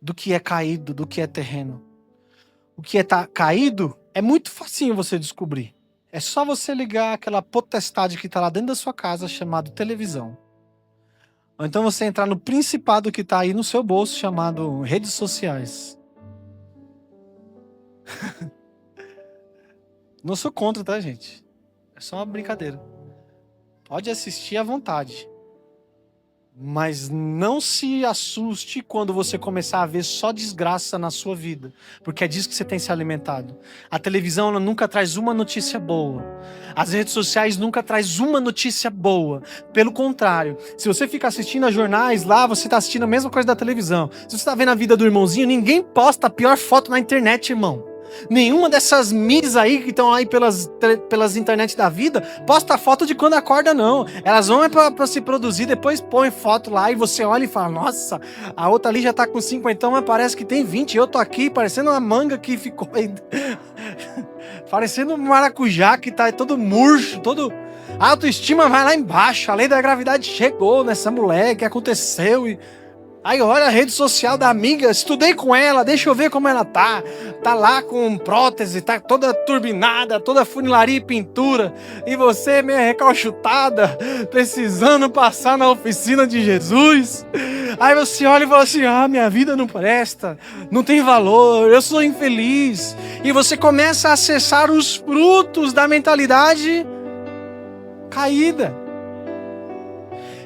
Speaker 1: do que é caído, do que é terreno. O que é caído é muito facinho você descobrir. É só você ligar aquela potestade que está lá dentro da sua casa, chamado televisão. Ou então você entrar no principado que está aí no seu bolso, chamado redes sociais. Não sou contra, tá, gente? É só uma brincadeira. Pode assistir à vontade. Mas não se assuste quando você começar a ver só desgraça na sua vida. Porque é disso que você tem se alimentado. A televisão ela nunca traz uma notícia boa. As redes sociais nunca traz uma notícia boa. Pelo contrário, se você fica assistindo a jornais lá, você está assistindo a mesma coisa da televisão. Se você está vendo a vida do irmãozinho, ninguém posta a pior foto na internet, irmão. Nenhuma dessas miss aí que estão aí pelas internet da vida posta foto de quando acorda, não. Elas vão pra se produzir, depois põe foto lá e você olha e fala, nossa, a outra ali já tá com 50, mas parece que tem 20. Eu tô aqui parecendo uma manga que ficou parecendo um maracujá que tá todo murcho, todo... A autoestima vai lá embaixo. A lei da gravidade chegou nessa mulher, que aconteceu. E aí olha a rede social da amiga, estudei com ela, deixa eu ver como ela tá. Tá lá com prótese, tá toda turbinada, toda funilaria e pintura. E você meio recalchutada, precisando passar na oficina de Jesus. Aí você olha e fala assim, minha vida não presta, não tem valor, eu sou infeliz. E você começa a acessar os frutos da mentalidade caída.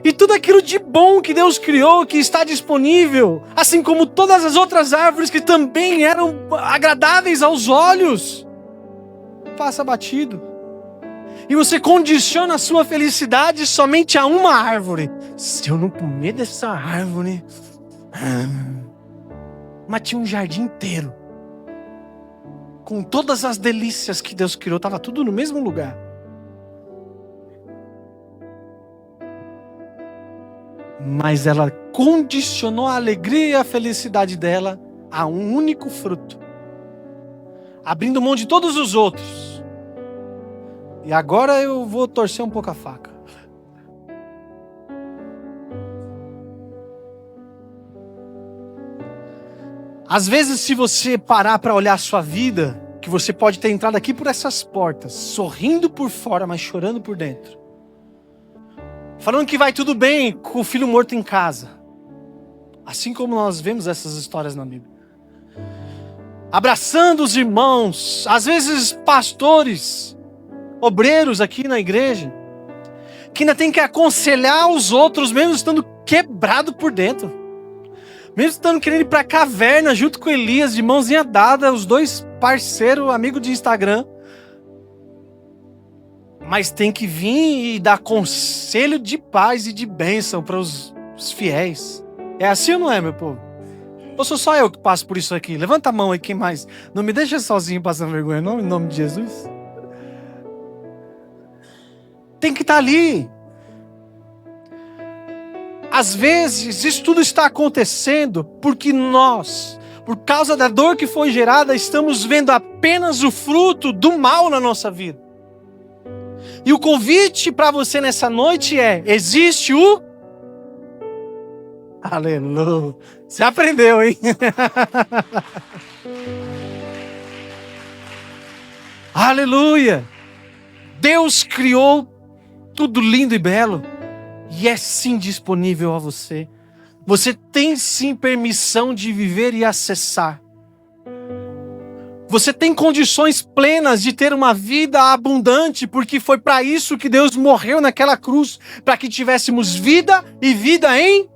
Speaker 1: E tudo aquilo de bom que Deus criou, que está disponível, assim como todas as outras árvores que também eram agradáveis aos olhos, passa batido. E você condiciona a sua felicidade somente a uma árvore. Se eu não comer dessa árvore... Mas tinha um jardim inteiro, com todas as delícias que Deus criou, estava tudo no mesmo lugar. Mas ela condicionou a alegria e a felicidade dela a um único fruto, abrindo mão de todos os outros. E agora eu vou torcer um pouco a faca. Às vezes, se você parar para olhar a sua vida, que você pode ter entrado aqui por essas portas, sorrindo por fora, mas chorando por dentro. Falando que vai tudo bem com o filho morto em casa. Assim como nós vemos essas histórias na Bíblia. Abraçando os irmãos, às vezes pastores, obreiros aqui na igreja, que ainda tem que aconselhar os outros, mesmo estando quebrado por dentro. Mesmo estando querendo ir para a caverna junto com Elias, de mãozinha dada, os dois parceiros, amigos de Instagram. Mas tem que vir e dar conselho de paz e de bênção para os fiéis. É assim ou não é, meu povo? Ou sou só eu que passo por isso aqui? Levanta a mão aí, quem mais? Não me deixa sozinho passando vergonha, não, em nome de Jesus. Tem que estar ali. Às vezes, isso tudo está acontecendo porque nós, por causa da dor que foi gerada, estamos vendo apenas o fruto do mal na nossa vida. E o convite para você nessa noite é: existe o... Aleluia! Você aprendeu, hein? Aleluia! Deus criou tudo lindo e belo. E é sim disponível a você. Você tem sim permissão de viver e acessar. Você tem condições plenas de ter uma vida abundante, porque foi para isso que Deus morreu naquela cruz, para que tivéssemos vida e vida em...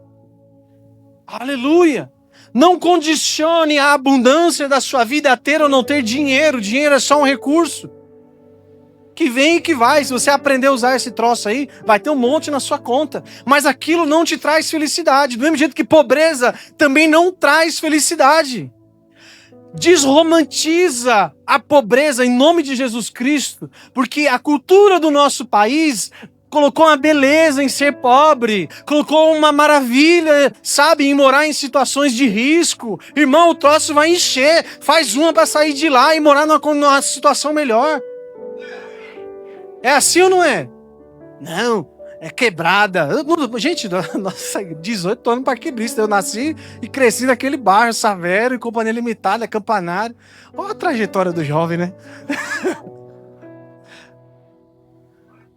Speaker 1: Aleluia! Não condicione a abundância da sua vida a ter ou não ter dinheiro. Dinheiro é só um recurso que vem e que vai. Se você aprender a usar esse troço aí, vai ter um monte na sua conta. Mas aquilo não te traz felicidade. Do mesmo jeito que pobreza também não traz felicidade. Desromantiza a pobreza em nome de Jesus Cristo, porque a cultura do nosso país colocou uma beleza em ser pobre, colocou uma maravilha, sabe, em morar em situações de risco. Irmão, o troço vai encher, faz uma para sair de lá e morar numa situação melhor. É assim ou não é? Não, é quebrada. Gente, nossa, 18 anos para quebrista. Eu nasci e cresci naquele bairro, Savério, e Companhia Limitada, Campanário. Olha a trajetória do jovem, né?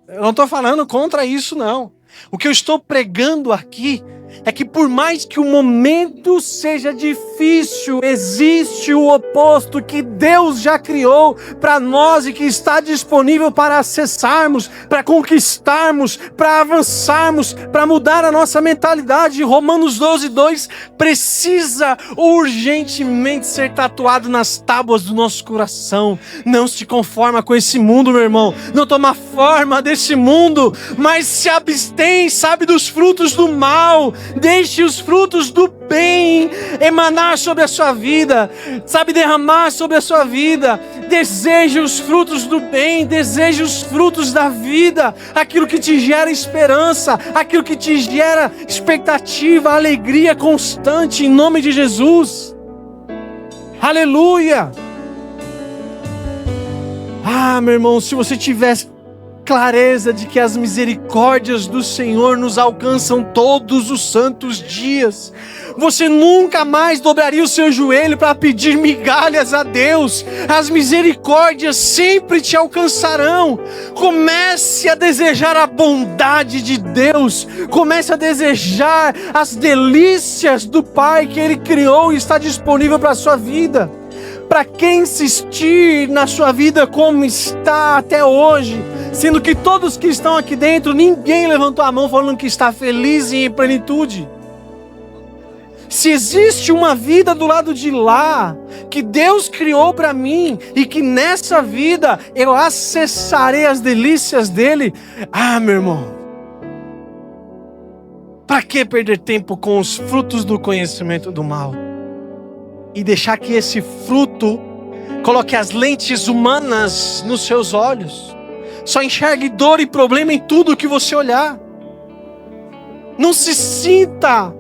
Speaker 1: Eu não estou falando contra isso, não. O que eu estou pregando aqui é que por mais que o momento seja difícil, existe o oposto que Deus já criou para nós e que está disponível para acessarmos, para conquistarmos, para avançarmos, para mudar a nossa mentalidade. Romanos 12:2 precisa urgentemente ser tatuado nas tábuas do nosso coração. Não se conforma com esse mundo, meu irmão. Não toma forma desse mundo, mas se abstém, sabe, dos frutos do mal. Deixe os frutos do bem emanar sobre a sua vida, sabe, derramar sobre a sua vida. Deseje os frutos do bem, deseje os frutos da vida, aquilo que te gera esperança, aquilo que te gera expectativa, alegria constante, em nome de Jesus. Aleluia! Ah, meu irmão, se você tivesse clareza de que as misericórdias do Senhor nos alcançam todos os santos dias. Você nunca mais dobraria o seu joelho para pedir migalhas a Deus. As misericórdias sempre te alcançarão. Comece a desejar a bondade de Deus. Comece a desejar as delícias do Pai que Ele criou e está disponível para a sua vida. Para que insistir na sua vida como está até hoje, sendo que todos que estão aqui dentro, ninguém levantou a mão falando que está feliz e em plenitude? Se existe uma vida do lado de lá, que Deus criou para mim, e que nessa vida eu acessarei as delícias dele, meu irmão, para que perder tempo com os frutos do conhecimento do mal? E deixar que esse fruto coloque as lentes humanas nos seus olhos. Só enxergue dor e problema em tudo que você olhar. Não se sinta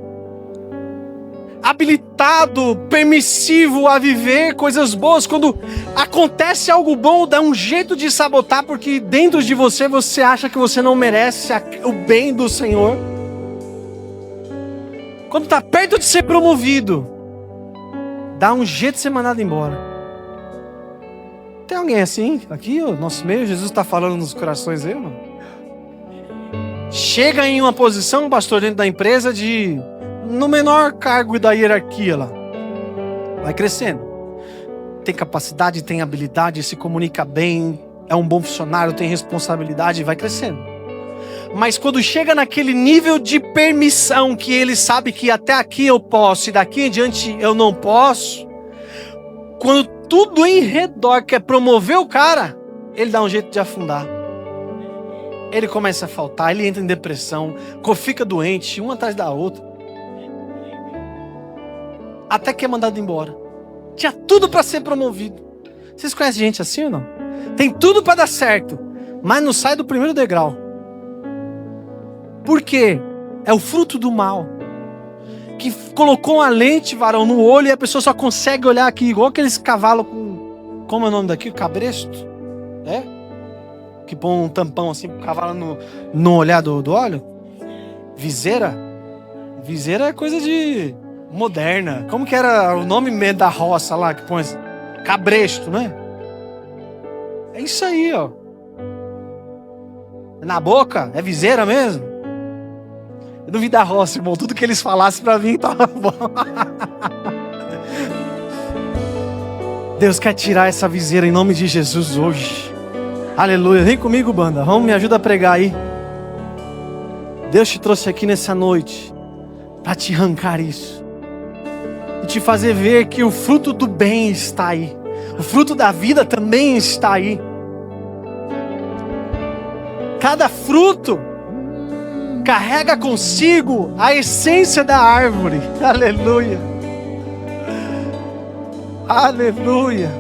Speaker 1: habilitado, permissivo a viver coisas boas. Quando acontece algo bom, dá um jeito de sabotar, porque dentro de você acha que você não merece o bem do Senhor. Quando está perto de ser promovido, dá um jeito de ser mandado embora. Tem alguém assim aqui, o nosso meio? Jesus está falando nos corações aí, não? Chega em uma posição, pastor, dentro da empresa, no menor cargo da hierarquia lá. Vai crescendo. Tem capacidade, tem habilidade, se comunica bem, é um bom funcionário, tem responsabilidade, vai crescendo. Mas quando chega naquele nível de permissão, que ele sabe que até aqui eu posso e daqui em diante eu não posso, quando tudo em redor quer promover o cara, ele dá um jeito de afundar. Ele começa a faltar, ele entra em depressão, fica doente, uma atrás da outra, até que é mandado embora. Tinha tudo para ser promovido. Vocês conhecem gente assim ou não? Tem tudo para dar certo, mas não sai do primeiro degrau. Por quê? É o fruto do mal, que colocou uma lente, varão, no olho, e a pessoa só consegue olhar aqui, igual aqueles cavalos com... Como é o nome daqui? Cabresto? É? Que põe um tampão assim pro cavalo no olhar do olho? Viseira? Viseira é coisa de moderna. Como que era o nome da roça lá que põe? Cabresto, né? É isso aí, ó. Na boca? É viseira mesmo? Eu duvido da roça, irmão. Tudo que eles falassem pra mim tava bom. Deus quer tirar essa viseira em nome de Jesus hoje. Aleluia. Vem comigo, banda. Vamos, me ajuda a pregar aí. Deus te trouxe aqui nessa noite para te arrancar isso. E te fazer ver que o fruto do bem está aí. O fruto da vida também está aí. Cada fruto carrega consigo a essência da árvore. Aleluia. Aleluia.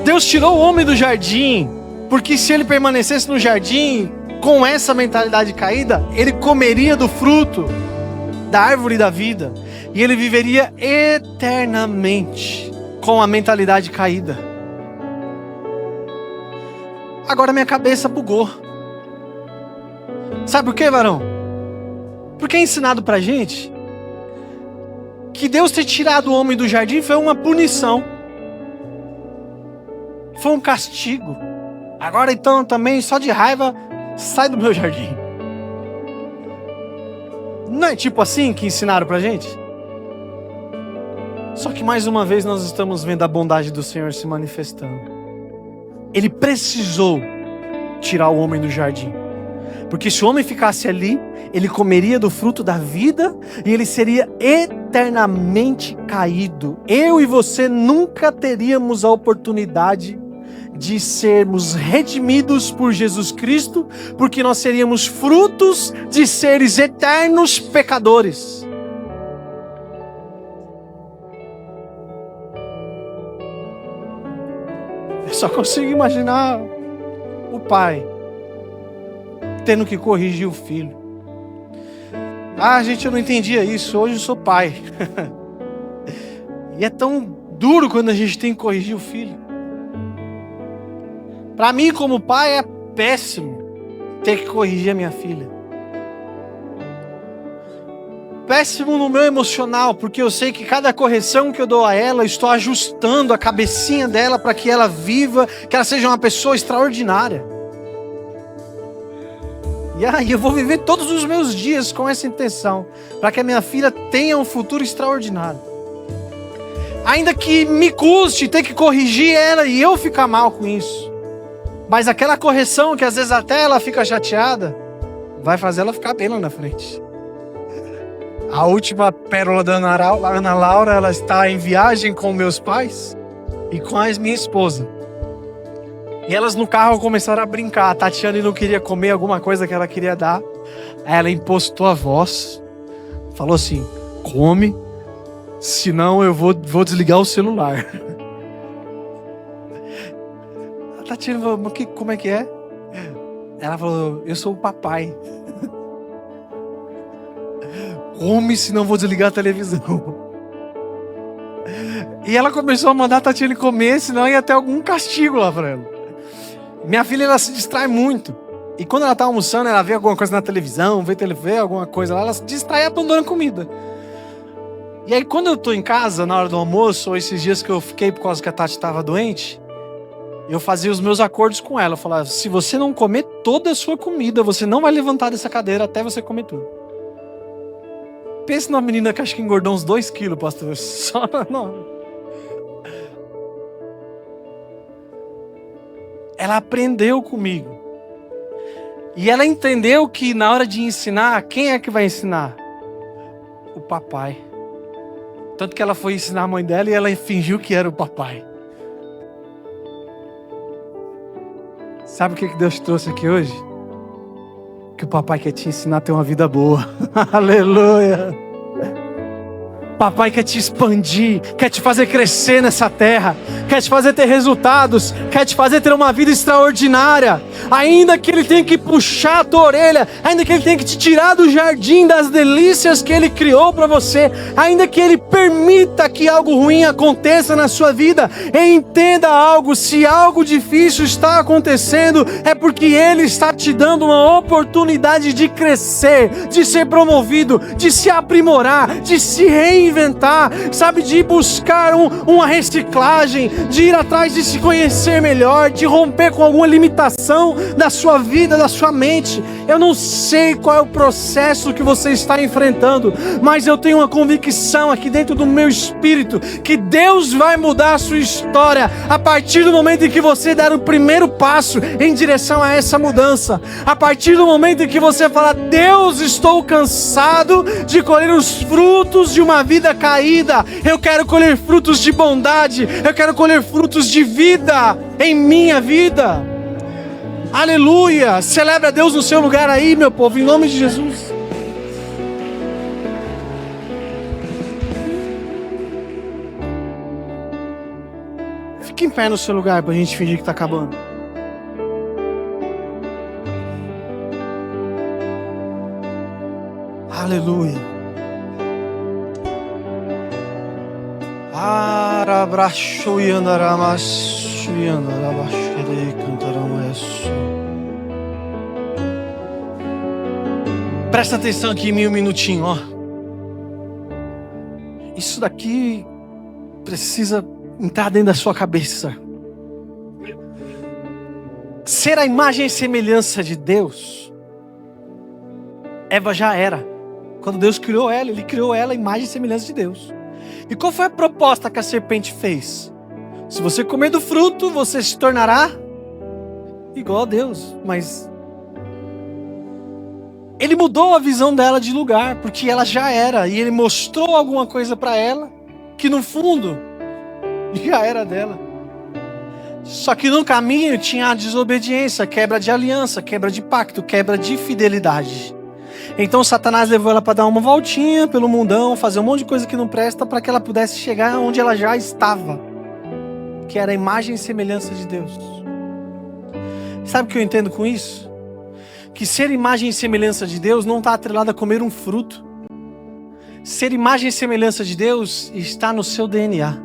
Speaker 1: Deus tirou o homem do jardim, porque se ele permanecesse no jardim com essa mentalidade caída, ele comeria do fruto da árvore da vida e ele viveria eternamente com a mentalidade caída. Agora minha cabeça bugou. Sabe por quê, varão? Porque é ensinado pra gente que Deus ter tirado o homem do jardim foi uma punição. Foi um castigo. Agora então também, só de raiva, sai do meu jardim. Não é tipo assim que ensinaram pra gente? Só que mais uma vez nós estamos vendo a bondade do Senhor se manifestando. Ele precisou tirar o homem do jardim. Porque se o homem ficasse ali, ele comeria do fruto da vida e ele seria eternamente caído. Eu e você nunca teríamos a oportunidade de sermos redimidos por Jesus Cristo, porque nós seríamos frutos de seres eternos pecadores. Eu só consigo imaginar o pai tendo que corrigir o filho. Gente, eu não entendia isso. Hoje eu sou pai. E é tão duro quando a gente tem que corrigir o filho. Para mim, como pai, é péssimo ter que corrigir a minha filha. Péssimo no meu emocional, porque eu sei que cada correção que eu dou a ela, eu estou ajustando a cabecinha dela para que ela viva, que ela seja uma pessoa extraordinária. E aí eu vou viver todos os meus dias com essa intenção, para que a minha filha tenha um futuro extraordinário. Ainda que me custe ter que corrigir ela e eu ficar mal com isso. Mas aquela correção que às vezes até ela fica chateada, vai fazer ela ficar bem lá na frente. A última pérola da Ana Laura, ela está em viagem com meus pais e com a minha esposa. E elas no carro começaram a brincar. A Tatiana não queria comer alguma coisa que ela queria dar. Aí ela impostou a voz. Falou assim, come, senão eu vou desligar o celular. A Tatiana falou, mas como é que é? Ela falou, eu sou o papai. Come, senão vou desligar a televisão. E ela começou a mandar a Tatiana comer, senão ia ter algum castigo lá pra ela. Minha filha, ela se distrai muito. E quando ela tá almoçando, ela vê alguma coisa na televisão, vê alguma coisa lá, ela se distrai abandonando comida. E aí, quando eu tô em casa, na hora do almoço, ou esses dias que eu fiquei por causa que a Tati estava doente, eu fazia os meus acordos com ela. Eu falava, se você não comer toda a sua comida, você não vai levantar dessa cadeira até você comer tudo. Pensa numa menina que acho que engordou uns 2 quilos, pastor. Só não. Ela aprendeu comigo. E ela entendeu que na hora de ensinar, quem é que vai ensinar? O papai. Tanto que ela foi ensinar a mãe dela e ela fingiu que era o papai. Sabe o que Deus trouxe aqui hoje? Que o papai quer te ensinar a ter uma vida boa. Aleluia. Papai quer te expandir, quer te fazer crescer nessa terra, quer te fazer ter resultados, quer te fazer ter uma vida extraordinária. Ainda que Ele tenha que puxar a tua orelha, ainda que Ele tenha que te tirar do jardim das delícias que Ele criou para você, ainda que Ele permita que algo ruim aconteça na sua vida, entenda algo, se algo difícil está acontecendo, é porque Ele está te dando uma oportunidade de crescer, de ser promovido, de se aprimorar, de se reinventar, sabe, de buscar uma reciclagem, de ir atrás de se conhecer melhor, de romper com alguma limitação da sua vida, da sua mente. Eu não sei qual é o processo que você está enfrentando, mas eu tenho uma convicção aqui dentro do meu espírito, que Deus vai mudar a sua história, a partir do momento em que você der o primeiro passo em direção a essa mudança, a partir do momento em que você falar, Deus, estou cansado de colher os frutos de uma vida caída, eu quero colher frutos de bondade, eu quero colher frutos de vida em minha vida. Aleluia! Celebra a Deus no seu lugar aí, meu povo, em nome de Jesus. Fique em pé no seu lugar pra gente fingir que tá acabando. Aleluia. Presta atenção aqui em mim um minutinho, ó. Isso daqui precisa entrar dentro da sua cabeça. Ser a imagem e semelhança de Deus. Eva já era. Quando Deus criou ela, Ele criou ela a imagem e semelhança de Deus. E qual foi a proposta que a serpente fez? Se você comer do fruto, você se tornará igual a Deus. Mas Ele mudou a visão dela de lugar, porque ela já era. E Ele mostrou alguma coisa para ela, que no fundo já era dela. Só que no caminho tinha a desobediência, quebra de aliança, quebra de pacto, quebra de fidelidade. Então Satanás levou ela para dar uma voltinha pelo mundão, fazer um monte de coisa que não presta, para que ela pudesse chegar onde ela já estava, que era a imagem e semelhança de Deus. Sabe o que eu entendo com isso? Que ser imagem e semelhança de Deus não está atrelado a comer um fruto. Ser imagem e semelhança de Deus está no seu DNA.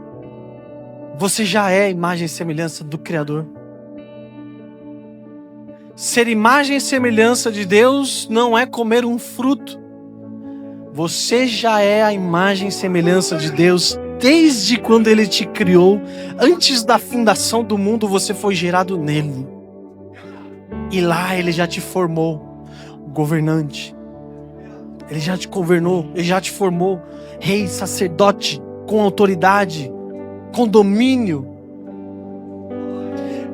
Speaker 1: Você já é imagem e semelhança do Criador. Ser imagem e semelhança de Deus não é comer um fruto. Você já é a imagem e semelhança de Deus desde quando Ele te criou. Antes da fundação do mundo, você foi gerado nele. E lá Ele já te formou governante. Ele já te governou, Ele já te formou rei, sacerdote, com autoridade, com domínio.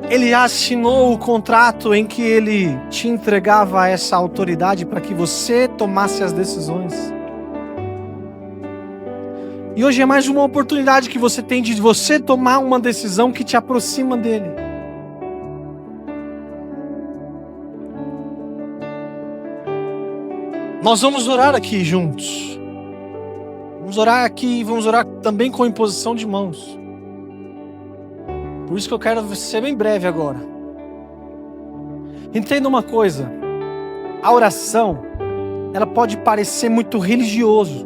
Speaker 1: Ele já assinou o contrato em que Ele te entregava essa autoridade para que você tomasse as decisões. E hoje é mais uma oportunidade que você tem de você tomar uma decisão que te aproxima dele. Nós vamos orar aqui juntos. Vamos orar aqui e vamos orar também com imposição de mãos. Por isso que eu quero ser bem breve agora. Entenda uma coisa. A oração, ela pode parecer muito religioso.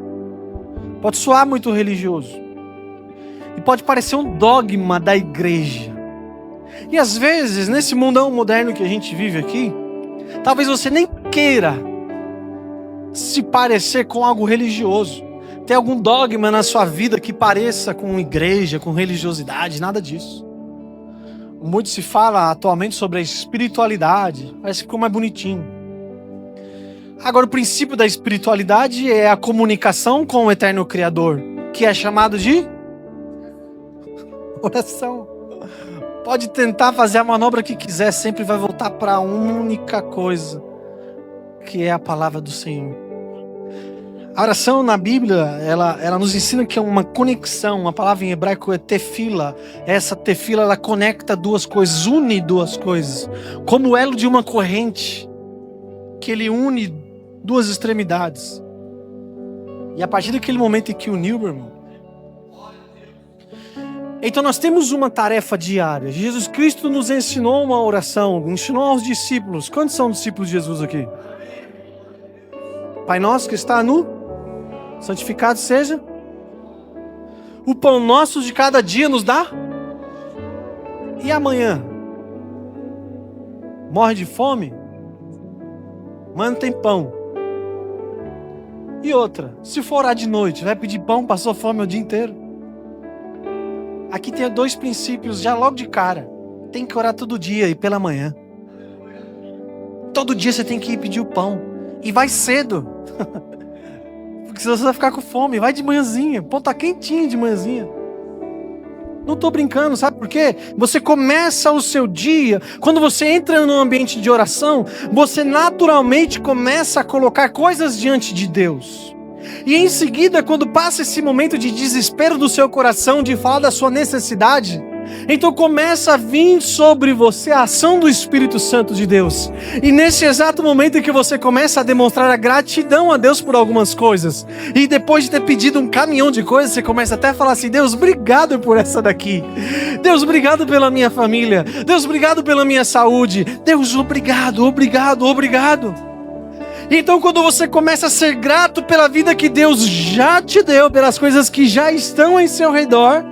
Speaker 1: Pode soar muito religioso. E pode parecer um dogma da igreja. E às vezes, nesse mundão moderno que a gente vive aqui, talvez você nem queira se parecer com algo religioso. Tem algum dogma na sua vida que pareça com igreja, com religiosidade, nada disso. Muito se fala atualmente sobre a espiritualidade, parece que ficou mais bonitinho. Agora, o princípio da espiritualidade é a comunicação com o eterno Criador, que é chamado de oração. Pode tentar fazer a manobra que quiser, sempre vai voltar para a única coisa, que é a palavra do Senhor. A oração na Bíblia, ela nos ensina que é uma conexão. A palavra em hebraico é tefila. Essa tefila, ela conecta duas coisas, une duas coisas. Como o elo de uma corrente, que ele une duas extremidades. E a partir daquele momento em que uniu, meu irmão. Então nós temos uma tarefa diária. Jesus Cristo nos ensinou uma oração, ensinou aos discípulos. Quantos são discípulos de Jesus aqui? Pai nosso que está no santificado seja o pão nosso de cada dia nos dá. E amanhã? Morre de fome? Mantém pão. E outra, se for orar de noite, vai pedir pão, passou fome o dia inteiro? Aqui tem dois princípios já logo de cara. Tem que orar todo dia e pela manhã. Todo dia você tem que ir pedir o pão. E vai cedo. Porque senão você vai ficar com fome. Vai de manhãzinha. O pão tá quentinho de manhãzinha. Não tô brincando, sabe por quê? Você começa o seu dia, quando você entra num ambiente de oração, você naturalmente começa a colocar coisas diante de Deus. E em seguida, quando passa esse momento de desespero do seu coração, de falar da sua necessidade, então começa a vir sobre você a ação do Espírito Santo de Deus. E nesse exato momento em que você começa a demonstrar a gratidão a Deus por algumas coisas, e depois de ter pedido um caminhão de coisas, você começa até a falar assim: Deus, obrigado por essa daqui. Deus, obrigado pela minha família. Deus, obrigado pela minha saúde. Deus, obrigado, obrigado, obrigado. Então quando você começa a ser grato pela vida que Deus já te deu, pelas coisas que já estão em seu redor,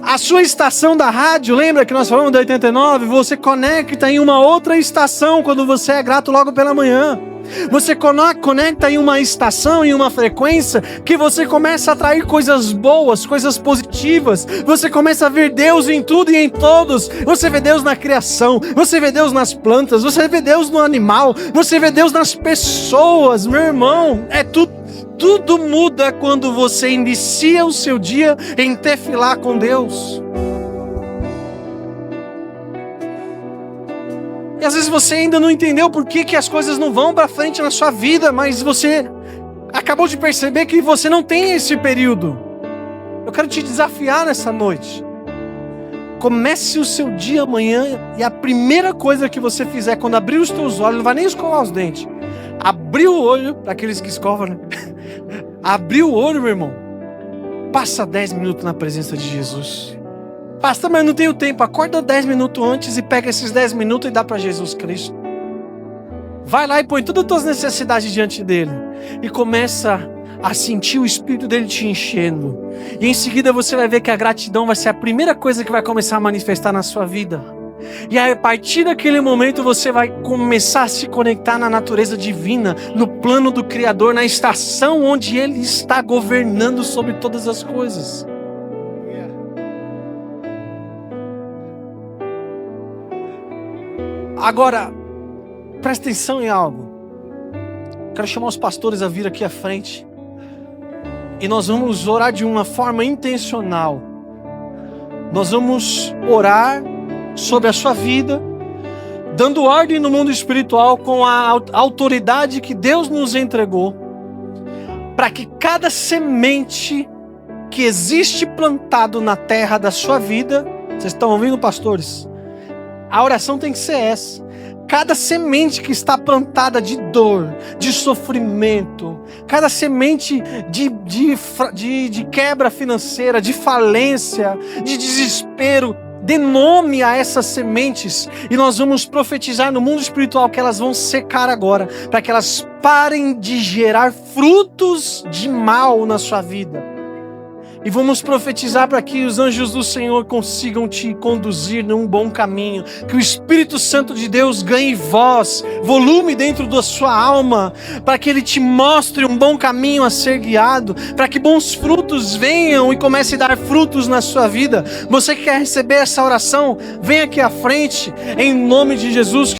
Speaker 1: a sua estação da rádio, lembra que nós falamos da 89? Você conecta em uma outra estação quando você é grato logo pela manhã. Você conecta em uma estação, em uma frequência, que você começa a atrair coisas boas, coisas positivas. Você começa a ver Deus em tudo e em todos. Você vê Deus na criação, você vê Deus nas plantas, você vê Deus no animal, você vê Deus nas pessoas, meu irmão. Tudo muda quando você inicia o seu dia em tefilar com Deus. E às vezes você ainda não entendeu por que as coisas não vão para frente na sua vida, mas você acabou de perceber que você não tem esse período. Eu quero te desafiar nessa noite. Comece o seu dia amanhã e a primeira coisa que você fizer quando abrir os teus olhos, não vai nem escovar os dentes. Abrir o olho, para aqueles que escovam, né? Abrir o olho, meu irmão. Passa 10 minutos na presença de Jesus. Pastor, mas eu não tenho tempo. Acorda 10 minutos antes e pega esses 10 minutos e dá para Jesus Cristo. Vai lá e põe todas as tuas necessidades diante dele. E começa a sentir o Espírito dele te enchendo. E em seguida você vai ver que a gratidão vai ser a primeira coisa que vai começar a manifestar na sua vida. E aí, a partir daquele momento você vai começar a se conectar na natureza divina, no plano do Criador, na estação onde Ele está governando sobre todas as coisas. Agora, presta atenção em algo. Quero chamar os pastores a vir aqui à frente. E nós vamos orar de uma forma intencional. Nós vamos orar sobre a sua vida, dando ordem no mundo espiritual com a autoridade que Deus nos entregou, para que cada semente que existe plantado na terra da sua vida, vocês estão ouvindo, pastores? A oração tem que ser essa. Cada semente que está plantada de dor, de sofrimento, cada semente de quebra financeira, de falência, de desespero, dê nome a essas sementes e nós vamos profetizar no mundo espiritual que elas vão secar agora, para que elas parem de gerar frutos de mal na sua vida. E vamos profetizar para que os anjos do Senhor consigam te conduzir num bom caminho. Que o Espírito Santo de Deus ganhe voz, volume dentro da sua alma, para que Ele te mostre um bom caminho a ser guiado, para que bons frutos venham e comece a dar frutos na sua vida. Você que quer receber essa oração, vem aqui à frente, em nome de Jesus.